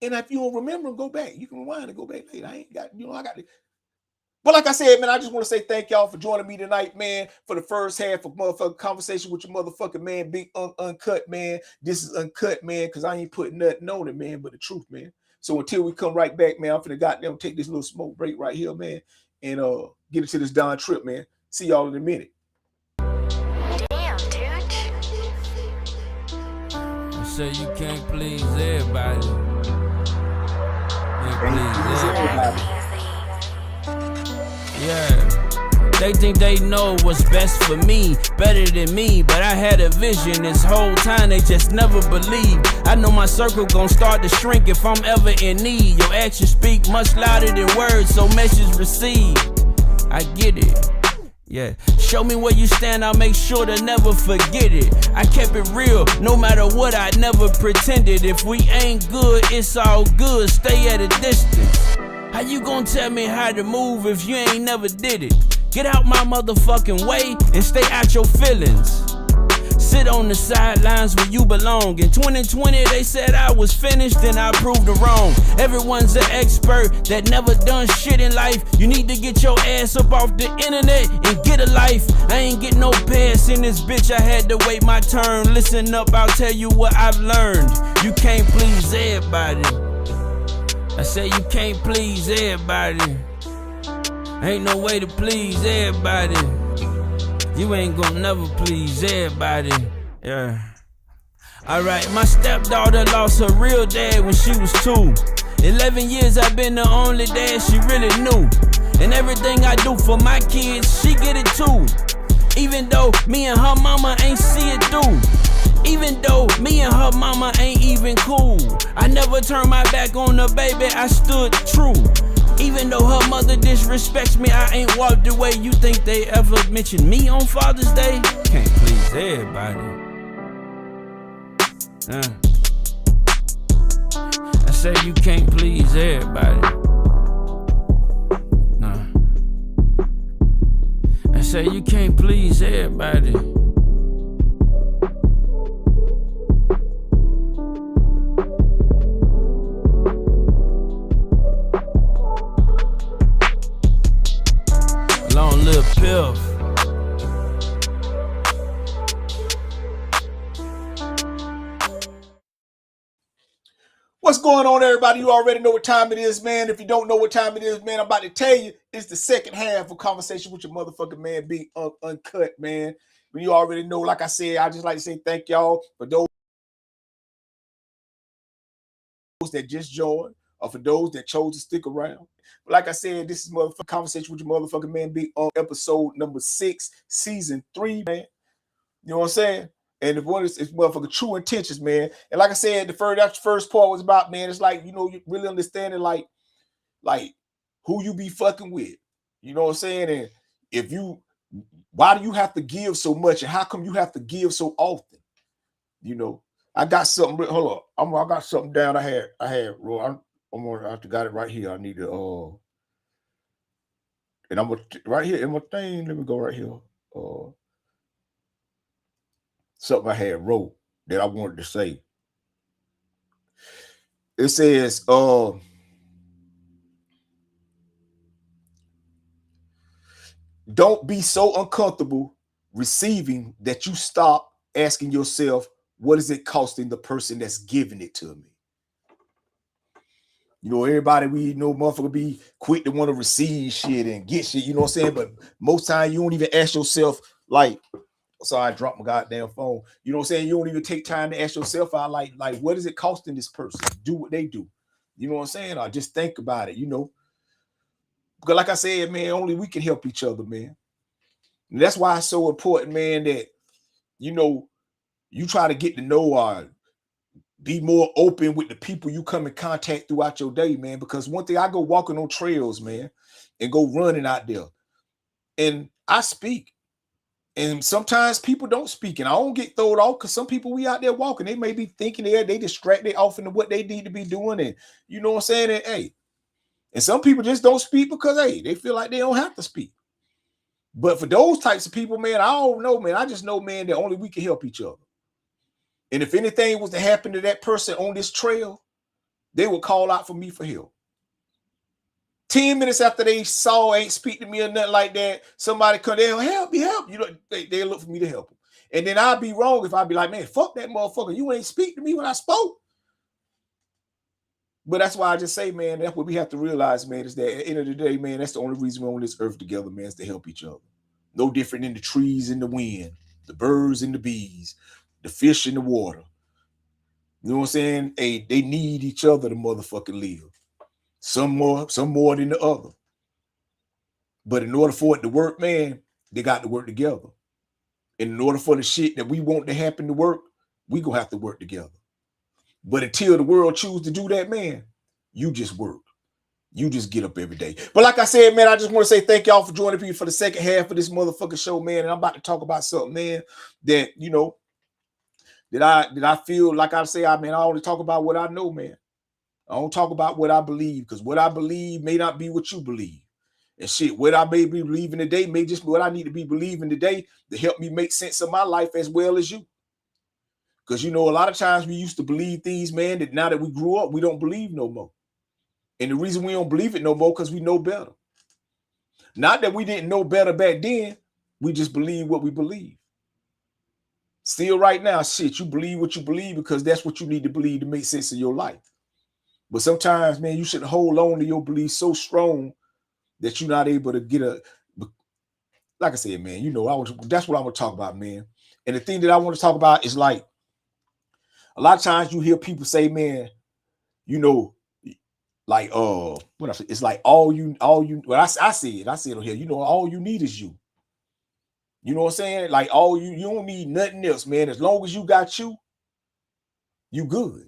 And if you don't remember them, go back. You can rewind and go back later. I ain't got, I got it. But like I said, man, I just want to say thank y'all for joining me tonight, man, for the first half of motherfucking conversation with your motherfucking man, Big Uncut, man. This is Uncut, man, because I ain't putting nothing on it, man, but the truth, man. So until we come right back, man, I'm finna goddamn take this little smoke break right here, man, and get into this Don trip, man. See y'all in a minute. Damn, dude. I say you can't please everybody. You please everybody. Yeah, they think they know what's best for me, better than me, but I had a vision this whole time, they just never believed. I know my circle gon' start to shrink if I'm ever in need. Your actions speak much louder than words, so message received. I get it. Yeah, show me where you stand, I'll make sure to never forget it. I kept it real, no matter what, I never pretended. If we ain't good, it's all good, stay at a distance. How you gonna tell me how to move if you ain't never did it? Get out my motherfucking way and stay out your feelings. Sit on the sidelines where you belong. In 2020 they said I was finished and I proved them wrong. Everyone's an expert that never done shit in life. You need to get your ass up off the internet and get a life. I ain't get no pass in this bitch, I had to wait my turn. Listen up, I'll tell you what I've learned. You can't please everybody. I say you can't please everybody. Ain't no way to please everybody. You ain't gonna never please everybody. Yeah. Alright, my stepdaughter lost her real dad when she was 2. 11 years I've been the only dad she really knew. And everything I do for my kids, she get it too. Even though me and her mama ain't see it through. Even though me and her mama ain't even cool. I never turned my back on her baby, I stood true. Even though her mother disrespects me, I ain't walked away. You think they ever mention me on Father's Day? Can't please everybody. I say you can't please everybody. Nah. I say you can't please everybody. Long live Piff. What's going on, everybody? You already know what time it is, man. If you don't know what time it is, man, I'm about to tell you. It's the second half of Conversation with your motherfucking man, Big Uncut, man. But you already know, like I said, I just like to say thank y'all for those that just joined or for those that chose to stick around. But like I said, this is motherfucking Conversation with your motherfucking man, Big episode number 6, season 3, man. You know what I'm saying? And the one is motherfucking True Intentions, man. And like I said, the first part was about, man, it's like, you really understanding like who you be fucking with. You know what I'm saying? And why do you have to give so much? And how come you have to give so often? You know, I got something, hold on. I got something down. I had, bro. I got it right here. I need to, and I'm right here in my thing. Let me go right here. Something I had wrote that I wanted to say. It says, don't be so uncomfortable receiving that you stop asking yourself, what is it costing the person that's giving it to me? You know, everybody we know, motherfucker, be quick to want to receive shit and get shit, you know what I'm saying? But most time you don't even ask yourself, like, sorry, I dropped my goddamn phone. You know what I'm saying? You don't even take time to ask yourself out, like, what is it costing this person to do what they do? You know what I'm saying? Or just think about it, you know? Because like I said, man, only we can help each other, man. And that's why it's so important, man, that, you know, you try to get to know or be more open with the people you come in contact throughout your day, man. Because one thing, I go walking on trails, man, and go running out there. And I speak. And sometimes people don't speak, and I don't get thrown off because some people we out there walking, they may be thinking they distracted off into what they need to be doing, and you know what I'm saying? And hey, and some people just don't speak because hey, they feel like they don't have to speak. But for those types of people, man, I don't know, man. I just know, man, that only we can help each other. And if anything was to happen to that person on this trail, they would call out for me for help. 10 minutes after they saw, ain't speak to me or nothing like that, somebody come, they'll help me, help. You know, they look for me to help them. And then I'd be wrong if I'd be like, man, fuck that motherfucker. You ain't speak to me when I spoke. But that's why I just say, man, that's what we have to realize, man, is that at the end of the day, man, that's the only reason we're on this earth together, man, is to help each other. No different than the trees in the wind, the birds and the bees, the fish in the water. You know what I'm saying? Hey, they need each other to motherfucking live. Some more than the other. But in order for it to work, man, they got to work together. And in order for the shit that we want to happen to work, we gonna have to work together. But until the world choose to do that, man, you just work. You just get up every day. But like I said, man, I just want to say thank y'all for joining me for the second half of this motherfucking show, man. And I'm about to talk about something, man, that, you know, that I feel like I say, I only talk about what I know, man. I don't talk about what I believe, because what I believe may not be what you believe. And shit, what I may be believing today may just be what I need to be believing today to help me make sense of my life as well as you. Because, you know, a lot of times we used to believe things, man, that now that we grew up, we don't believe no more. And the reason we don't believe it no more, because we know better. Not that we didn't know better back then. We just believe what we believe. Still right now, shit, you believe what you believe because that's what you need to believe to make sense of your life. But sometimes, man, you should hold on to your belief so strong that you're not able to get like I said, man, you know, that's what I'm going to talk about, man. And the thing that I want to talk about is like, a lot of times you hear people say, man, you know, like, what I say, it's like all you, well, I see it on here, you know, all you need is you. You know what I'm saying? Like you don't need nothing else, man. As long as you got you good.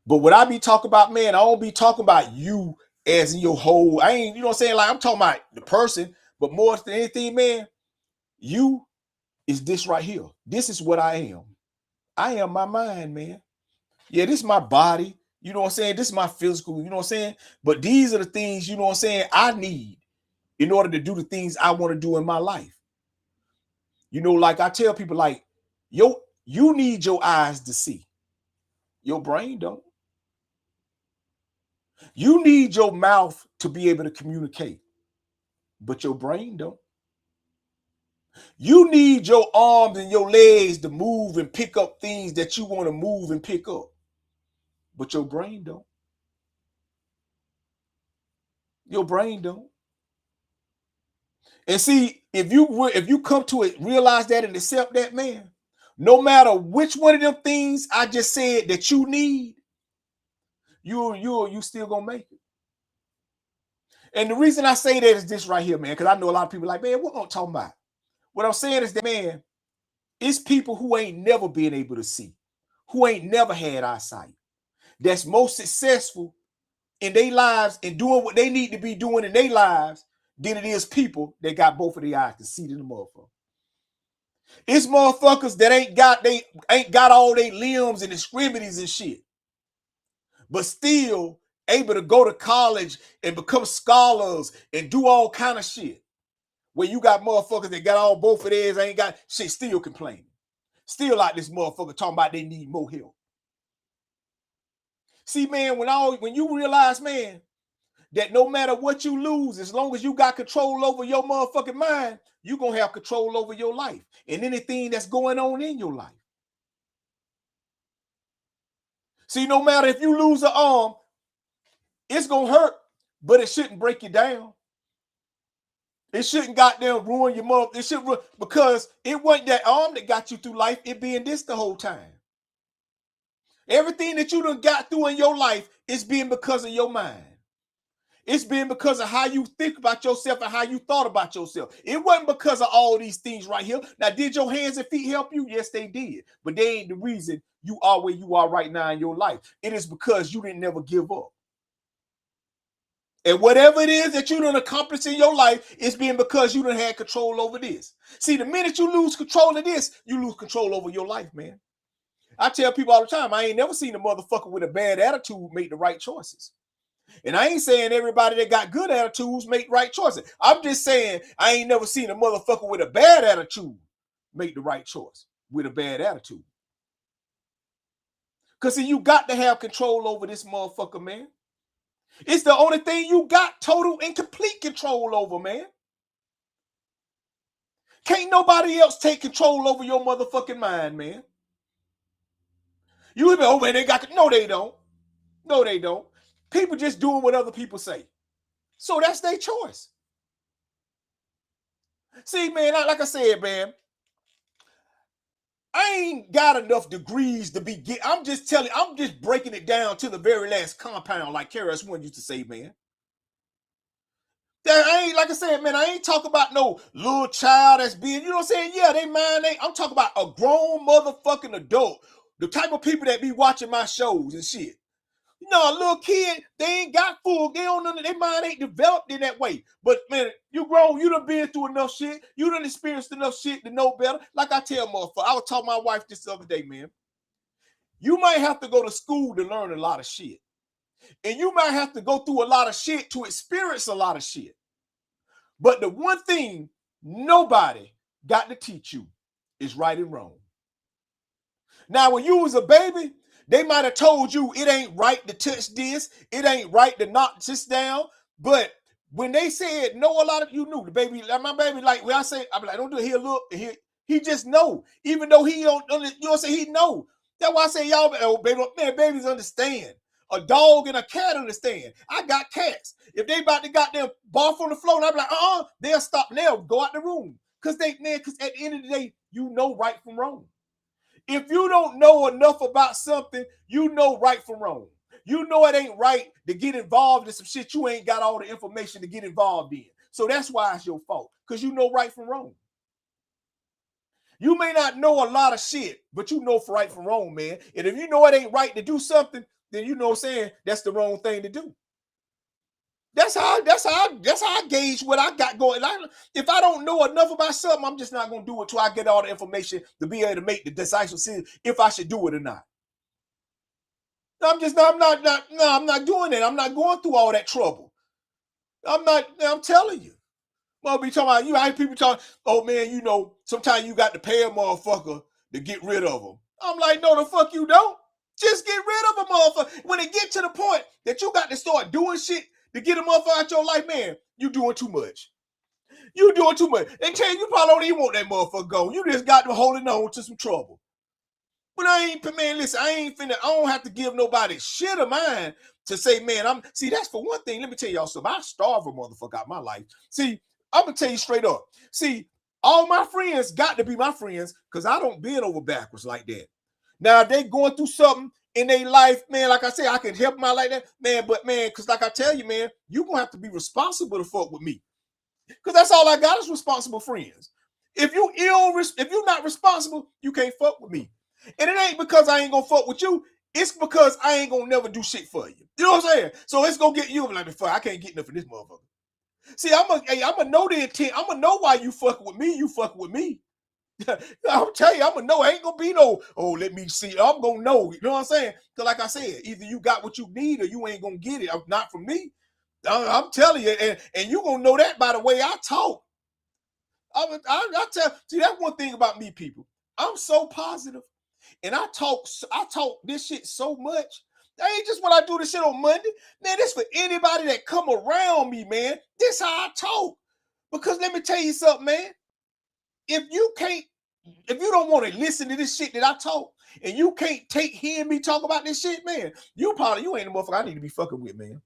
But what I be talking about, man, I don't be talking about you as in your whole, I ain't, you know what I'm saying? Like I'm talking about the person, but more than anything, man, you is this right here. This is what I am. I am my mind, man. Yeah, this is my body. You know what I'm saying? This is my physical, you know what I'm saying? But these are the things, you know what I'm saying, I need in order to do the things I want to do in my life. You know, like I tell people, like, you need your eyes to see. Your brain don't. You need your mouth to be able to communicate, but your brain don't. You need your arms and your legs to move and pick up things that you want to move and pick up, but your brain don't. Your brain don't. And see, if you come to it, realize that and accept that, man, no matter which one of them things I just said that you need, you still gonna make it. And the reason I say that is this right here, man, because I know a lot of people like, man, what I'm talking about? What I'm saying is that, man, it's people who ain't never been able to see, who ain't never had eyesight, that's most successful in their lives and doing what they need to be doing in their lives than it is people that got both of their eyes to see to the motherfucker. It's motherfuckers that ain't got all their limbs and extremities and shit, but still able to go to college and become scholars and do all kind of shit. Where you got motherfuckers that got all both of theirs, ain't got shit, still complaining. Still like this motherfucker talking about they need more help. See, man, when you realize, man, that no matter what you lose, as long as you got control over your motherfucking mind, you're going to have control over your life and anything that's going on in your life. See, no matter if you lose an arm, it's going to hurt, but it shouldn't break you down. It shouldn't goddamn ruin your mother. It should because it wasn't that arm that got you through life. It being this the whole time. Everything that you done got through in your life is being because of your mind. It's been because of how you think about yourself and how you thought about yourself. It wasn't because of all these things right here. Now, did your hands and feet help you? Yes, they did. But they ain't the reason you are where you are right now in your life. It is because you didn't never give up. And whatever it is that you done accomplished in your life, it's been because you done had control over this. See, the minute you lose control of this, you lose control over your life, man. I tell people all the time, I ain't never seen a motherfucker with a bad attitude make the right choices. And I ain't saying everybody that got good attitudes make right choices. I'm just saying I ain't never seen a motherfucker with a bad attitude make the right choice with a bad attitude. Because see, you got to have control over this motherfucker, man. It's the only thing you got total and complete control over, man. Can't nobody else take control over your motherfucking mind, man. You be, oh man, they got, no, they don't. No, they don't. People just doing what other people say. So that's their choice. See, man, like I said, man, I ain't got enough degrees to be I'm just telling, I'm just breaking it down to the very last compound, like KRS-One used to say, man. That I ain't, like I said, man, I ain't talking about no little child that's being, you know what I'm saying? Yeah, they mind ain't. I'm talking about a grown motherfucking adult. The type of people that be watching my shows and shit. You know, a little kid, they ain't got full, they don't know, their mind ain't developed in that way. But man, you grown, you done been through enough shit, you done experienced enough shit to know better. Like I tell motherfucker, I was talking to my wife this other day, man. You might have to go to school to learn a lot of shit. And you might have to go through a lot of shit to experience a lot of shit. But the one thing nobody got to teach you is right and wrong. Now, when you was a baby, they might have told you it ain't right to touch this, it ain't right to knock this down. But when they said no, a lot of you knew. The baby, like my baby, like when I say, I'm like, don't do it here, look, here. He just know. Even though he don't, you know what I'm saying, he know. That's why I say, y'all, oh, baby, man, babies understand. A dog and a cat understand. I got cats. If they about to goddamn barf on the floor, and I'm like, they'll stop and they'll go out the room. Because at the end of the day, you know right from wrong. If you don't know enough about something, you know right from wrong. You know it ain't right to get involved in some shit you ain't got all the information to get involved in. So that's why it's your fault, because you know right from wrong. You may not know a lot of shit, but you know right from wrong, man. And if you know it ain't right to do something, then you know what I'm saying, that's the wrong thing to do. That's how I gauge what I got going. If I don't know enough about something, I'm just not gonna do it till I get all the information to be able to make the decisive decision if I should do it or not. I'm not doing that. I'm not going through all that trouble. I'm telling you. I'll be talking about, you know, people talking, oh man, you know, sometimes you got to pay a motherfucker to get rid of them. I'm like, no, the fuck you don't. Just get rid of a motherfucker. When it get to the point that you got to start doing shit to get a motherfucker out your life, man, you doing too much. You doing too much. And tell you probably don't even want that motherfucker gone. You just got to holding on to some trouble. But listen, I don't have to give nobody shit of mine to say, man, see, that's for one thing. Let me tell y'all something. I starve a motherfucker out of my life. See, I'm going to tell you straight up. See, all my friends got to be my friends because I don't bend over backwards like that. Now, if they going through something in their life, man, like I said, I can help them out like that, man, but man, because like I tell you, man, you're going to have to be responsible to fuck with me. Because that's all I got is responsible friends. If you're not responsible, you can't fuck with me. And it ain't because I ain't going to fuck with you. It's because I ain't going to never do shit for you. You know what I'm saying? So it's going to get you like, fuck, I can't get enough of this motherfucker. See, I'm gonna know the intent. I'm gonna know why you fucking with me. You fucking with me. I'll tell you, I'm gonna know. Ain't gonna be no, oh, let me see. I'm gonna know. You know what I'm saying? Because like I said, either you got what you need or you ain't gonna get it. Not from me. I'm telling you, and you gonna know that by the way I talk. See, that's one thing about me, people. I'm so positive, and I talk this shit so much. That ain't just when I do this shit on Monday. Man, this for anybody that come around me, man. This how I talk. Because let me tell you something, man. If you don't want to listen to this shit that I talk, and you can't hear me talk about this shit, man, you ain't the motherfucker I need to be fucking with, man.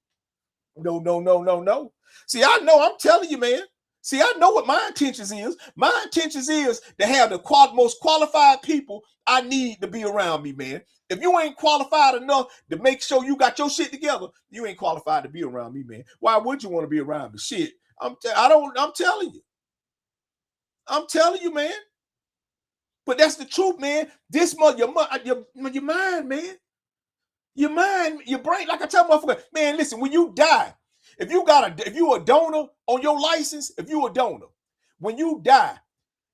No. See, I know, I'm telling you, man. See, I know what my intentions is. My intentions is to have the most qualified people I need to be around me, man. If you ain't qualified enough to make sure you got your shit together, you ain't qualified to be around me, man. Why would you want to be around me? Shit. I'm telling you. I'm telling you, man. But that's the truth, man. Your mind, man. Your mind, your brain, like I tell motherfucker, man, listen, when you die, If you a donor on your license, if you a donor, when you die,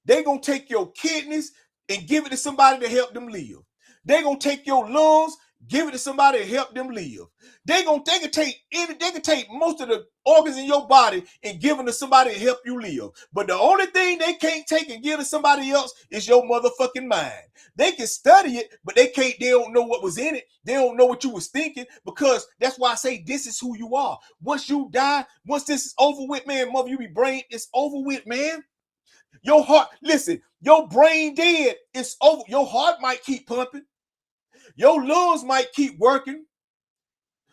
they gonna take your kidneys and give it to somebody to help them live. They gonna take your lungs, give it to somebody to help them live. They can take most of the organs in your body and give them to somebody to help you live. But the only thing they can't take and give to somebody else is your motherfucking mind. They can study it, but they don't know what was in it. They don't know what you was thinking, because that's why I say this is who you are. Once you die, once this is over with, man, mother, you be brain, it's over with, man. Your heart, listen, your brain dead, it's over. Your heart might keep pumping. Your lungs might keep working.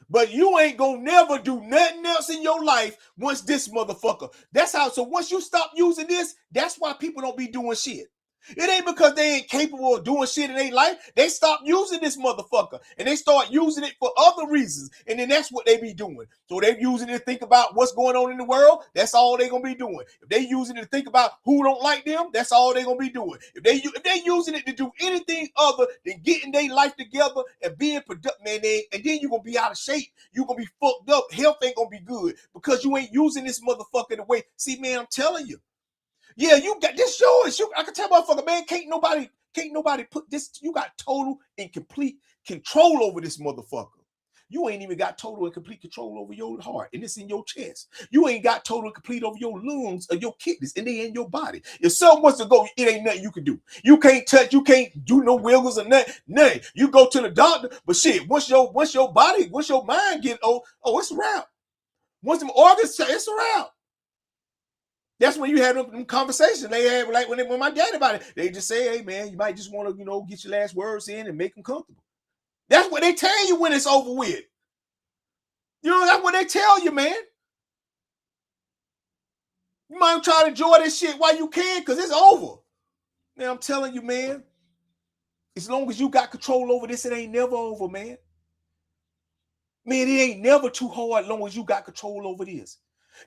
But you ain't gonna never do nothing else in your life once this motherfucker. That's how. So once you stop using this, that's why people don't be doing shit. It ain't because they ain't capable of doing shit in their life. They stop using this motherfucker and they start using it for other reasons. And then that's what they be doing. So they using it to think about what's going on in the world. That's all they gonna be doing. If they using it to think about who don't like them, that's all they gonna be doing. If they using it to do anything other than getting their life together and being productive, man, and then you gonna be out of shape. You gonna be fucked up. Health ain't gonna be good because you ain't using this motherfucker the way. See, man, I'm telling you. Yeah, you got this yours. I can tell motherfucker, man, can't nobody put this. You got total and complete control over this motherfucker. You ain't even got total and complete control over your heart, and it's in your chest. You ain't got total and complete over your lungs or your kidneys, and they in your body. If something wants to go, it ain't nothing you can do. You can't touch, you can't do no wiggles or nothing. You go to the doctor, but shit, once your mind get old, it's a wrap. Once them organs, it's a wrap. That's when you have them conversations they have, like when my daddy about it. They just say, hey, man, you might just want to, get your last words in and make them comfortable. That's what they tell you when it's over with. That's what they tell you, man. You might try to enjoy this shit while you can, because it's over. Man, I'm telling you, man, as long as you got control over this, it ain't never over, man. Man, it ain't never too hard as long as you got control over this.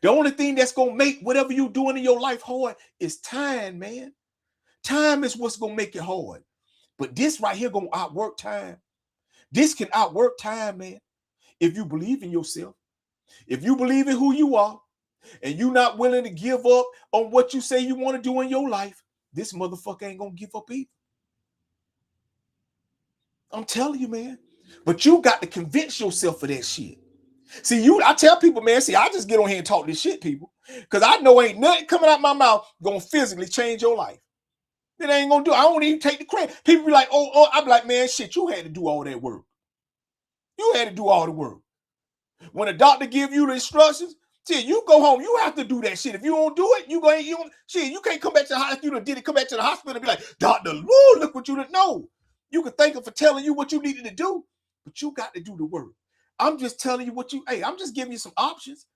The only thing that's going to make whatever you're doing in your life hard is time, man. Time is what's going to make it hard. But this right here going to outwork time. This can outwork time, man. If you believe in yourself, if you believe in who you are, and you're not willing to give up on what you say you want to do in your life, this motherfucker ain't going to give up either. I'm telling you, man. But you got to convince yourself of that shit. See, I tell people, man, I just get on here and talk this shit, people, because I know ain't nothing coming out my mouth going to physically change your life. It ain't going to do. I don't even take the credit. People be like, oh, I'm like, man, shit, you had to do all that work. You had to do all the work. When a doctor give you the instructions, see, you go home, you have to do that shit. If you don't do it, you can't come back to the hospital. If you done did it, come back to the hospital and be like, Doctor, Lord, look what you done. No, you can thank him for telling you what you needed to do, but you got to do the work. I'm just telling you I'm just giving you some options.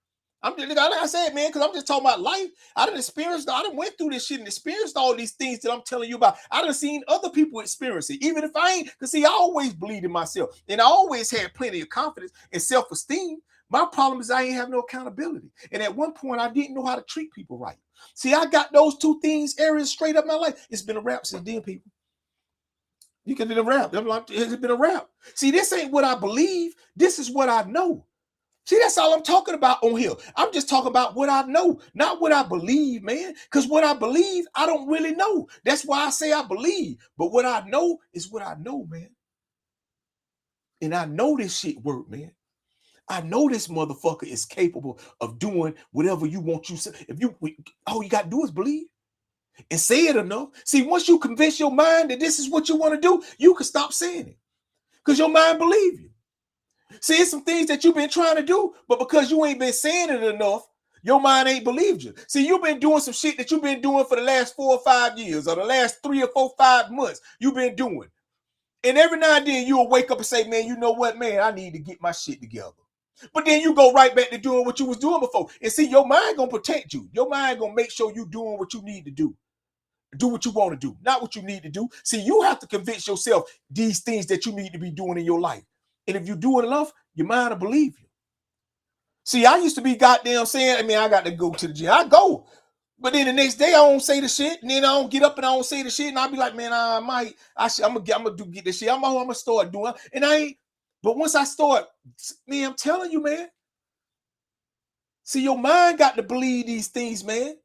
I'm just, like I said, man, because I'm just talking about life. I done went through this shit and experienced all these things that I'm telling you about. I done seen other people experience it, even if I ain't, because see, I always believed in myself, and I always had plenty of confidence and self-esteem. My problem is I ain't have no accountability. And at one point, I didn't know how to treat people right. See, I got those two areas straight up my life. It's been a wrap since then, people. You can be a wrap. It's been a wrap. See, this ain't what I believe. This is what I know. See, that's all I'm talking about on here. I'm just talking about what I know, not what I believe, man. Because what I believe, I don't really know. That's why I say I believe. But what I know is what I know, man. And I know this shit work, man. I know this motherfucker is capable of doing whatever you want you to. All you got to do is believe. And say it enough. See, once you convince your mind that this is what you want to do, you can stop saying it. Because your mind believe you. See, it's some things that you've been trying to do, but because you ain't been saying it enough, your mind ain't believed you. See, you've been doing some shit that you've been doing for the last 4 or 5 years, or the last 3 or 4, 5 months you've been doing. And every now and then you'll wake up and say, man, you know what, man, I need to get my shit together. But then you go right back to doing what you was doing before. And see, your mind gonna protect you. Your mind gonna make sure you doing what you need to do. Do what you want to do, not what you need to do. See, you have to convince yourself these things that you need to be doing in your life. And if you do it enough, your mind will believe you. See, I used to be goddamn saying, I got to go to the gym. I go. But then the next day I don't say the shit. And then I don't get up and I don't say the shit. And I'll be like, man, I'm gonna get this shit. I'm gonna start doing. And I ain't. But once I start, man, I'm telling you, man. See, your mind got to believe these things, man.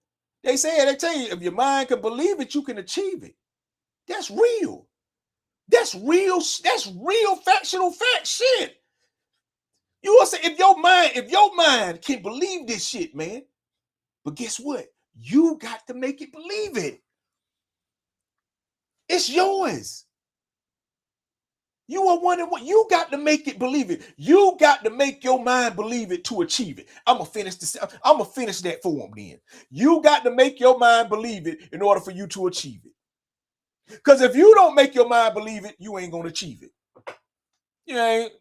They tell you, if your mind can believe it, you can achieve it. That's real. That's real factional fact shit. You will say if your mind can believe this shit, man. But guess what? You got to make it believe it. It's yours. You are one of what you got to make it believe it. You got to make your mind believe it to achieve it. I'm gonna finish that for them then. You got to make your mind believe it in order for you to achieve it. Because if you don't make your mind believe it, you ain't gonna achieve it. You ain't.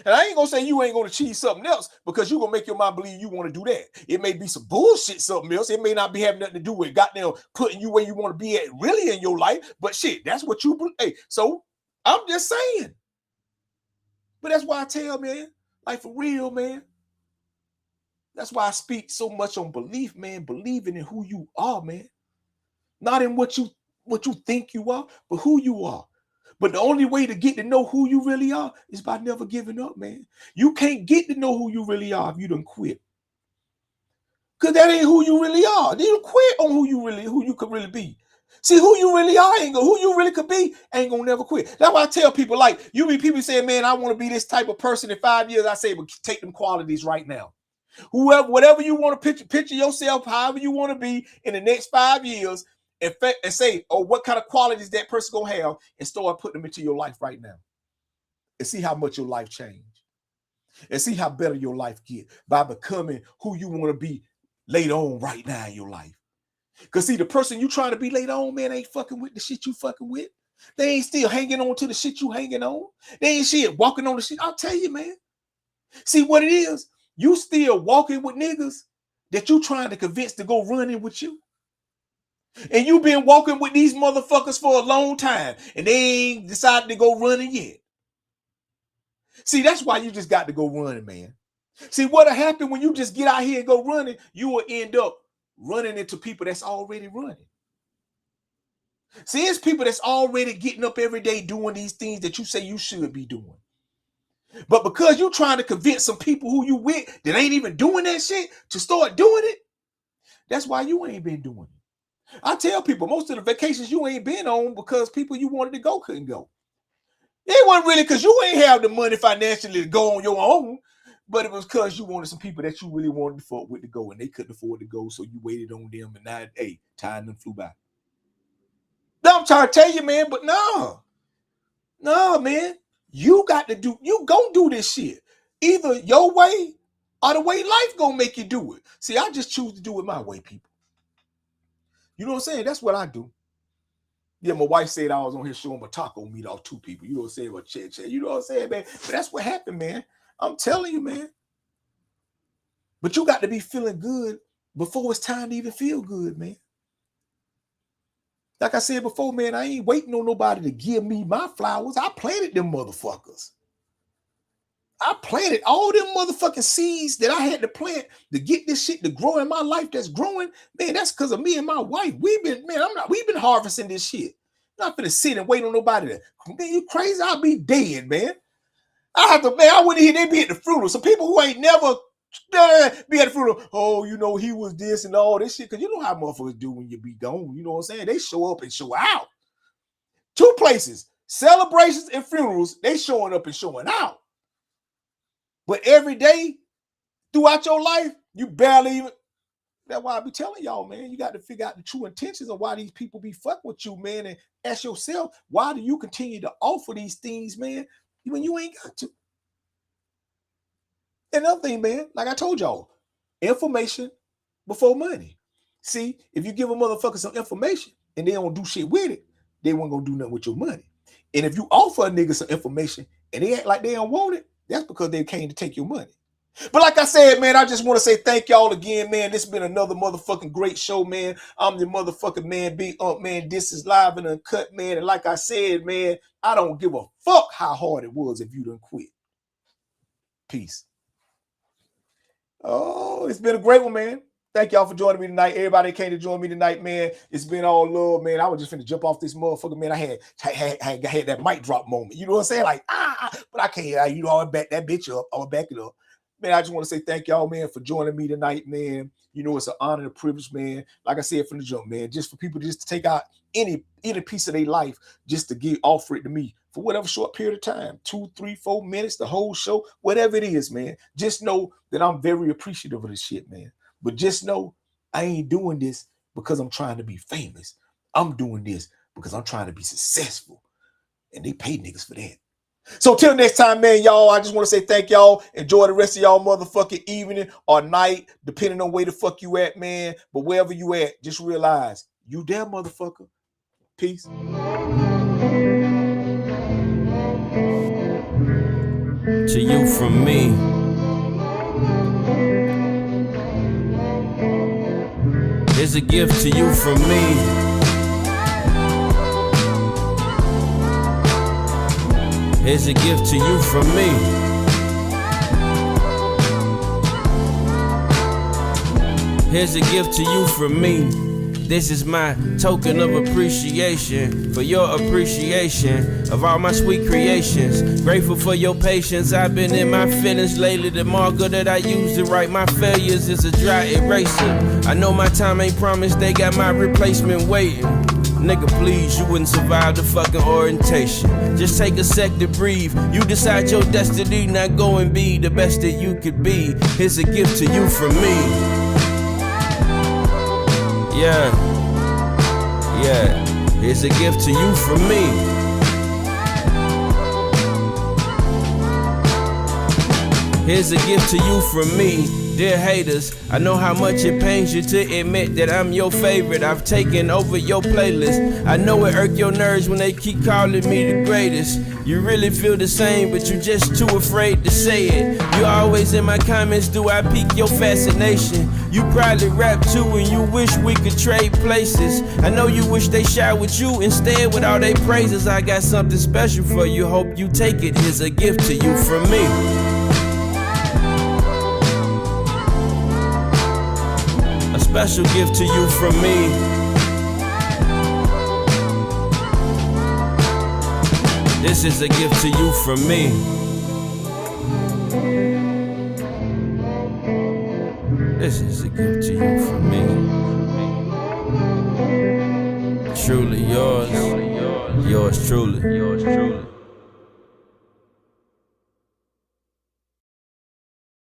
And I ain't gonna say you ain't gonna achieve something else because you gonna make your mind believe you want to do that. It may be some bullshit, something else. It may not be having nothing to do with goddamn putting you where you want to be at really in your life. But shit, that's what you believe. Hey, so I'm just saying. But that's why I tell, man, like for real, man. That's why I speak so much on belief, man. Believing in who you are, man. Not in what you think you are, but who you are. But the only way to get to know who you really are is by never giving up, man. You can't get to know who you really are if you done quit. Because that ain't who you really are. Then you quit on who you could really be. See, who you really are, who you really could be, ain't gonna never quit. That's why I tell people, like, you meet people saying, man, I want to be this type of person in 5 years. I say, but take them qualities right now. Whatever you want to picture yourself, however you want to be in the next 5 years, and say, oh, what kind of qualities that person gonna have, and start putting them into your life right now. And see how much your life changed. And see how better your life get by becoming who you want to be later on right now in your life. Because see, the person you trying to be later on, man, ain't fucking with the shit you fucking with. They ain't still hanging on to the shit you hanging on. They ain't shit walking on the shit. I'll tell you, man. See what it is? You still walking with niggas that you trying to convince to go running with you. And you been walking with these motherfuckers for a long time, and they ain't decided to go running yet. See, that's why you just got to go running, man. See, what'll happen when you just get out here and go running, you will end up running into people that's already running. See, it's people that's already getting up every day doing these things that you say you should be doing. But because you're trying to convince some people who you with that ain't even doing that shit to start doing it, that's why you ain't been doing it. I tell people most of the vacations you ain't been on because people you wanted to go couldn't go. It wasn't really because you ain't have the money financially to go on your own, but it was because you wanted some people that you really wanted to fuck with to go, and they couldn't afford to go, so you waited on them, and now, hey, time them flew by. No, I'm trying to tell you, man, but no, man, you got to do, you gonna do this shit. Either your way or the way life gonna make you do it. See, I just choose to do it my way, people. You know what I'm saying? That's what I do. Yeah, my wife said I was on here showing my taco meat off 2 people. You know what I'm saying? About chat. You know what I'm saying, man? But that's what happened, man. I'm telling you, man. But you got to be feeling good before it's time to even feel good, man. Like I said before, man, I ain't waiting on nobody to give me my flowers. I planted them motherfuckers. I planted all them motherfucking seeds that I had to plant to get this shit to grow in my life that's growing. Man, that's because of me and my wife. We've been harvesting this shit. I'm not finna sit and wait on nobody to, man, you crazy? I'll be dead, man. I wouldn't hear they be at the funeral. Some people who ain't never be at the funeral, oh, you know, he was this and all this shit. Because you know how motherfuckers do when you be gone. You know what I'm saying? They show up and show out. 2 places, celebrations and funerals, they showing up and showing out. But every day throughout your life, you barely even. That's why I be telling y'all, man, you got to figure out the true intentions of why these people be fucking with you, man, and ask yourself, why do you continue to offer these things, man, when you ain't got to? Another thing, man, like I told y'all, information before money. See, if you give a motherfucker some information and they don't do shit with it, they weren't gonna do nothing with your money. And if you offer a nigga some information and they act like they don't want it, that's because they came to take your money. But like I said, man, I just want to say thank y'all again, man. This has been another motherfucking great show, man. I'm the motherfucking man, Big Unc, man. This is live and uncut, man. And like I said, man, I don't give a fuck how hard it was if you done quit. Peace. Oh, it's been a great one, man. Thank y'all for joining me tonight. Everybody came to join me tonight, man. It's been all love, man. I was just finna jump off this motherfucker, man. I had that mic drop moment. You know what I'm saying? Like, but I can't, you know, I'll back that bitch up. I'll back it up. Man, I just want to say thank y'all, man, for joining me tonight, man. You know, it's an honor and a privilege, man. Like I said from the jump, man, just for people just to take out any piece of their life just to offer it to me for whatever short period of time, 2, 3, 4 minutes, the whole show, whatever it is, man. Just know that I'm very appreciative of this shit, man. But just know I ain't doing this because I'm trying to be famous. I'm doing this because I'm trying to be successful. And they pay niggas for that. So till next time, man, y'all, I just want to say thank y'all. Enjoy the rest of y'all motherfucking evening or night, depending on where the fuck you at, man. But wherever you at, just realize you there, motherfucker. Peace. To you from me. Here's a gift to you from me. Here's a gift to you from me. Here's a gift to you from me. This is my token of appreciation for your appreciation of all my sweet creations. Grateful for your patience. I've been in my feelings lately. The marker that I use to write my failures is a dry eraser. I know my time ain't promised. They got my replacement waiting. Nigga, please, you wouldn't survive the fucking orientation. Just take a sec to breathe. You decide your destiny, not go and be the best that you could be. Here's a gift to you from me. Yeah. Here's a gift to you from me. Here's a gift to you from me. Dear haters, I know how much it pains you to admit that I'm your favorite. I've taken over your playlist. I know it irk your nerves when they keep calling me the greatest. You really feel the same, but you're just too afraid to say it. You always in my comments, do I pique your fascination? You probably rap too and you wish we could trade places. I know you wish they shot with you instead with all they praises. I got something special for you, hope you take it. Here's a gift to you from me. A special gift to you from me. This is a gift to you from me. This is a gift to you from me. Truly yours. Yours truly.